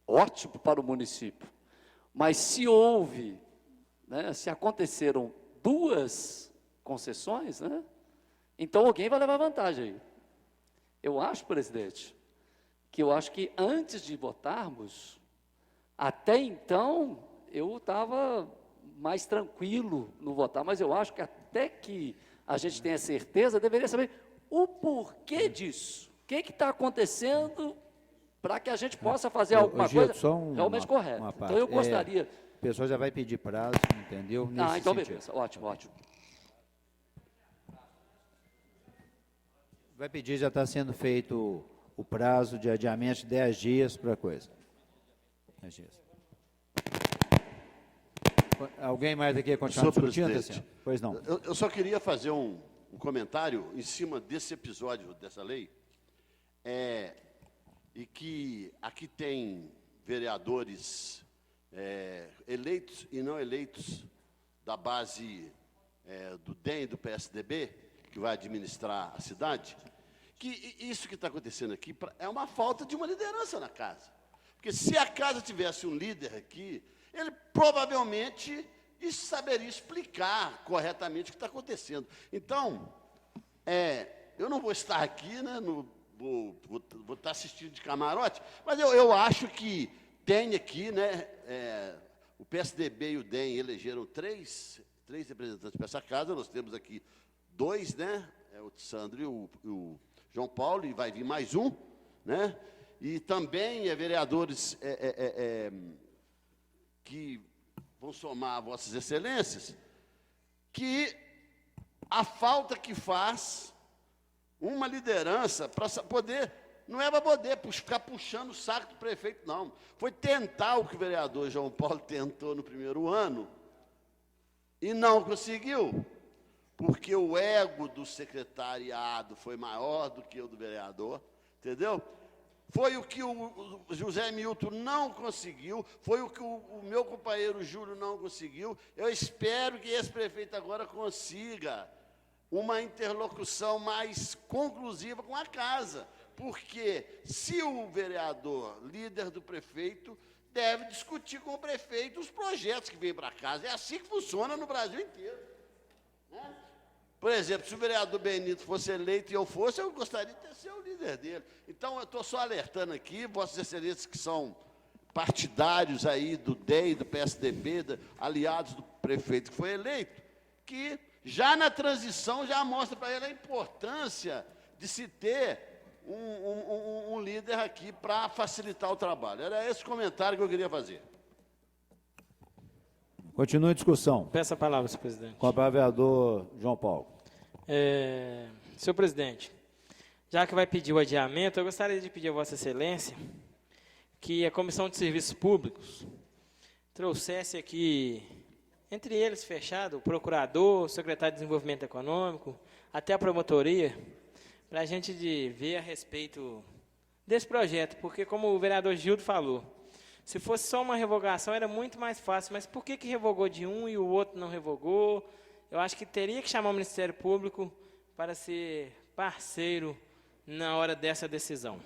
Ótimo para o município. Mas se houve, né, se aconteceram 2 concessões, né, então alguém vai levar vantagem aí. Eu acho, presidente, que antes de votarmos, até então, eu estava mais tranquilo no votar, mas eu acho que até que a gente tenha certeza, deveria saber o porquê disso. O que está acontecendo para que a gente possa fazer alguma coisa realmente correta. Então, eu gostaria... A pessoa já vai pedir prazo, entendeu? Então beleza, ótimo. Vai pedir, já está sendo feito o prazo de adiamento de 10 dias para a coisa. 10 dias. Alguém mais aqui continuar discutindo? Assim? Pois não. Eu só queria fazer um comentário em cima desse episódio dessa lei, e que aqui tem vereadores eleitos e não eleitos da base do DEM e do PSDB, que vai administrar a cidade, que isso que está acontecendo aqui é uma falta de uma liderança na casa. Porque se a casa tivesse um líder aqui, ele provavelmente saberia explicar corretamente o que está acontecendo. Então, eu não vou estar aqui, né, vou estar assistindo de camarote, mas eu acho que tem aqui, né, o PSDB e o DEM elegeram três representantes para essa casa, nós temos aqui 2, né, o Sandro e o João Paulo, e vai vir mais um, né, e também vereadores que vão somar a vossas excelências, que a falta que faz uma liderança para poder, não é para poder ficar puxando o saco do prefeito, não. Foi tentar o que o vereador João Paulo tentou no primeiro ano e não conseguiu, porque o ego do secretariado foi maior do que o do vereador, entendeu? Foi o que o José Milton não conseguiu, foi o que o meu companheiro Júlio não conseguiu. Eu espero que esse prefeito agora consiga uma interlocução mais conclusiva com a casa, porque se o vereador, líder do prefeito, deve discutir com o prefeito os projetos que vêm para casa. É assim que funciona no Brasil inteiro, né? Por exemplo, se o vereador Benito fosse eleito e eu fosse, eu gostaria de ser o líder dele. Então, eu estou só alertando aqui, vossas excelências que são partidários aí do DEM, do PSDB, aliados do prefeito que foi eleito, que já na transição já mostra para ele a importância de se ter um líder aqui para facilitar o trabalho. Era esse comentário que eu queria fazer. Continua a discussão. Peço a palavra, senhor presidente. Com o vereador João Paulo. Senhor presidente, já que vai pedir o adiamento, eu gostaria de pedir a Vossa Excelência que a Comissão de Serviços Públicos trouxesse aqui, entre eles fechado, o procurador, o secretário de Desenvolvimento Econômico, até a promotoria, para a gente ver a respeito desse projeto, porque como o vereador Gildo falou, se fosse só uma revogação era muito mais fácil, mas por que revogou de um e o outro não revogou? Eu acho que teria que chamar o Ministério Público para ser parceiro na hora dessa decisão.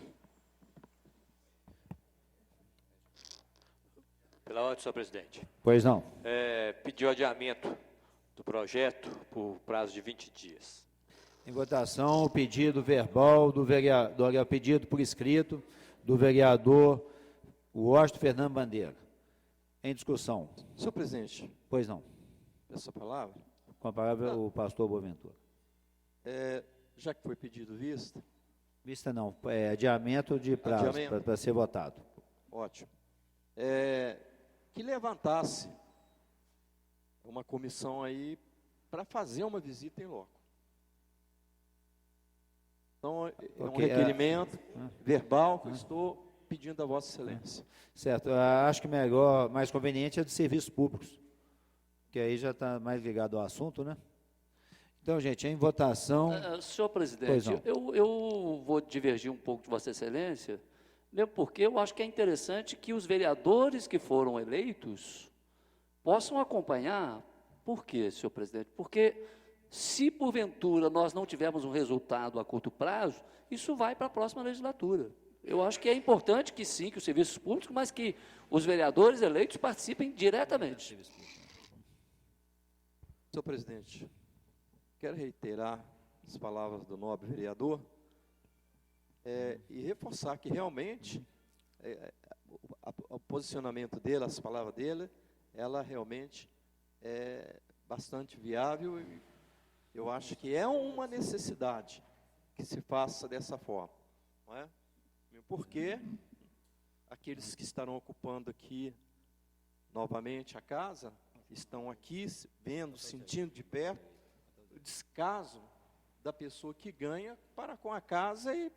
Pela ordem, senhor presidente. Pois não. Pediu adiamento do projeto por prazo de 20 dias. Em votação, o pedido verbal do vereador, o pedido por escrito do vereador Washington Fernando Bandeira. Em discussão. Senhor presidente. Pois não. Peço a palavra. Com a palavra o pastor Boaventura. Já que foi pedido vista. Vista não, adiamento de prazo para ser votado. Ótimo. Que levantasse uma comissão aí para fazer uma visita em loco. Então, é um requerimento verbal que eu estou pedindo a Vossa Excelência. Certo. Acho que melhor, mais conveniente é de serviços públicos, que aí já está mais ligado ao assunto, né? Então, gente, em votação... Senhor Pois presidente, não. eu vou divergir um pouco de Vossa Excelência, mesmo porque eu acho que é interessante que os vereadores que foram eleitos possam acompanhar. Por quê, senhor presidente? Porque se porventura nós não tivermos um resultado a curto prazo, isso vai para a próxima legislatura. Eu acho que é importante que sim, que os serviços públicos, mas que os vereadores eleitos participem diretamente. Senhor presidente, quero reiterar as palavras do nobre vereador e reforçar que realmente o posicionamento dele, as palavras dele, ela realmente é bastante viável e eu acho que é uma necessidade que se faça dessa forma, não é? Porque aqueles que estarão ocupando aqui novamente a casa, estão aqui vendo, sentindo de perto o descaso da pessoa que ganha para com a casa e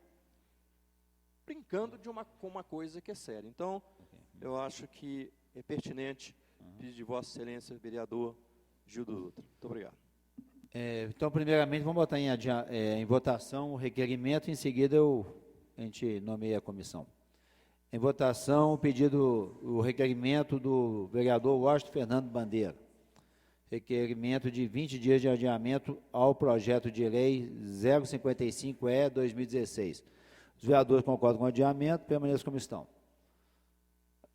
brincando com uma coisa que é séria. Então, eu acho que é pertinente pedir de Vossa Excelência, vereador Gildo Dutra. Muito obrigado. Então, primeiramente, vamos botar em votação o requerimento, em seguida a gente nomeia a comissão. Em votação, o requerimento do vereador Washington Fernando Bandeira. Requerimento de 20 dias de adiamento ao projeto de lei 055-E/2016. Os vereadores concordam com o adiamento, permaneçam como estão.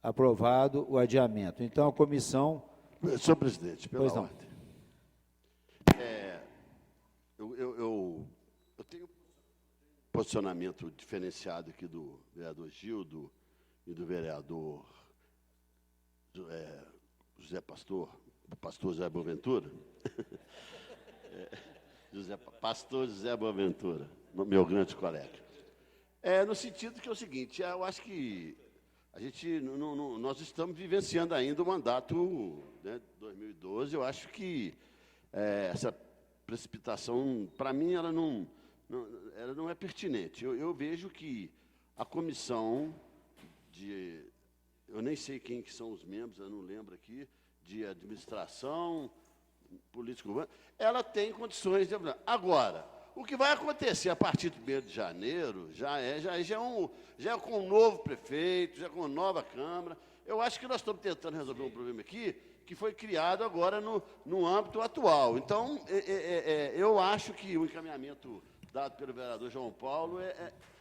Aprovado o adiamento. Então, a comissão... Senhor presidente, pela Pois não. ordem. Eu tenho um posicionamento diferenciado aqui do vereador Gildo e do vereador pastor José Boaventura. Pastor José Boaventura, meu grande colega. No sentido que é o seguinte, eu acho que nós estamos vivenciando ainda o mandato, né, 2012, eu acho que essa precipitação, para mim, ela não é pertinente. Eu vejo que a comissão eu nem sei quem que são os membros, eu não lembro aqui, de administração, política urbana, ela tem condições de... Agora, o que vai acontecer a partir do 1º de janeiro já é com um novo prefeito, já com uma nova Câmara. Eu acho que nós estamos tentando resolver um problema aqui que foi criado agora no âmbito atual. Então, eu acho que o encaminhamento dado pelo vereador João Paulo,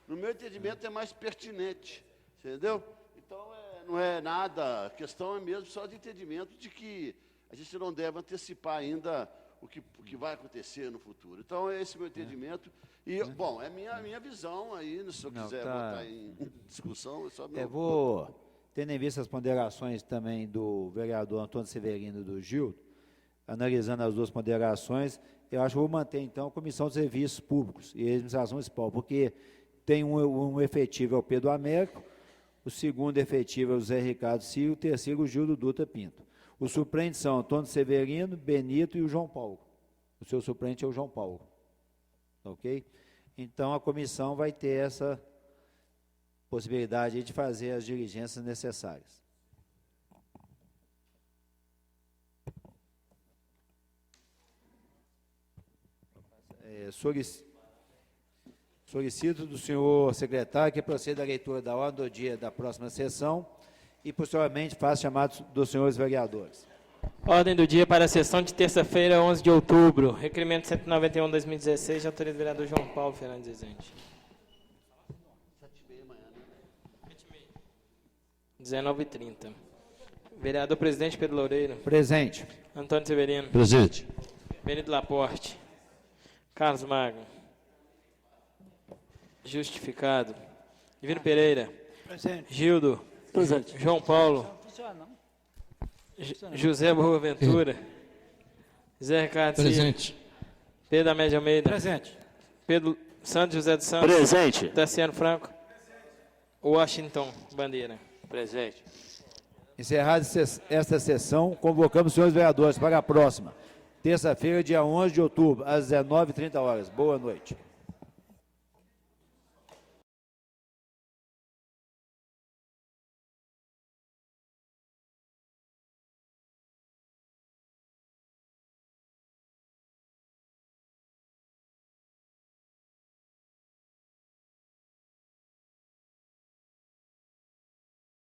no meu entendimento, é mais pertinente. Entendeu? Então, não é nada, a questão é mesmo só de entendimento de que a gente não deve antecipar ainda o que vai acontecer no futuro. Então, é esse meu entendimento. E, bom, é minha visão aí, se eu quiser botar em discussão, é só meu... Tendo em vista as ponderações também do vereador Antônio Severino e do Gildo, analisando as duas ponderações, eu acho que vou manter, então, a Comissão de Serviços Públicos e Administração Municipal, porque tem um efetivo é o Pedro Américo, o segundo efetivo é o Zé Ricardo Silva, o terceiro o Gildo Dutra Pinto. Os suplentes são Antônio Severino, Benito e o João Paulo. O seu suplente é o João Paulo. Ok? Então, a comissão vai ter essa possibilidade de fazer as diligências necessárias. Solicito do senhor secretário que proceda à leitura da ordem do dia da próxima sessão e, posteriormente, faça chamados dos senhores vereadores. Ordem do dia para a sessão de terça-feira, 11 de outubro. Requerimento 191/2016, de autoria do vereador João Paulo Fernandes Rezende. 19h30. Vereador presidente Pedro Loureiro. Presente. Antônio Severino. Presente. Benito Laporte. Carlos Magno. Justificado. Divino Pereira. Presente. Gildo. Presente. João Paulo. José Boaventura. Zé Ricardo Presente. Silva. Pedro Amédio Almeida. Presente. Pedro Santos José dos Santos. Presente. Tassiano Franco. Washington Bandeira. Presente. Encerrada esta sessão, convocamos os senhores vereadores para a próxima, terça-feira, dia 11 de outubro, às 19h30. Boa noite.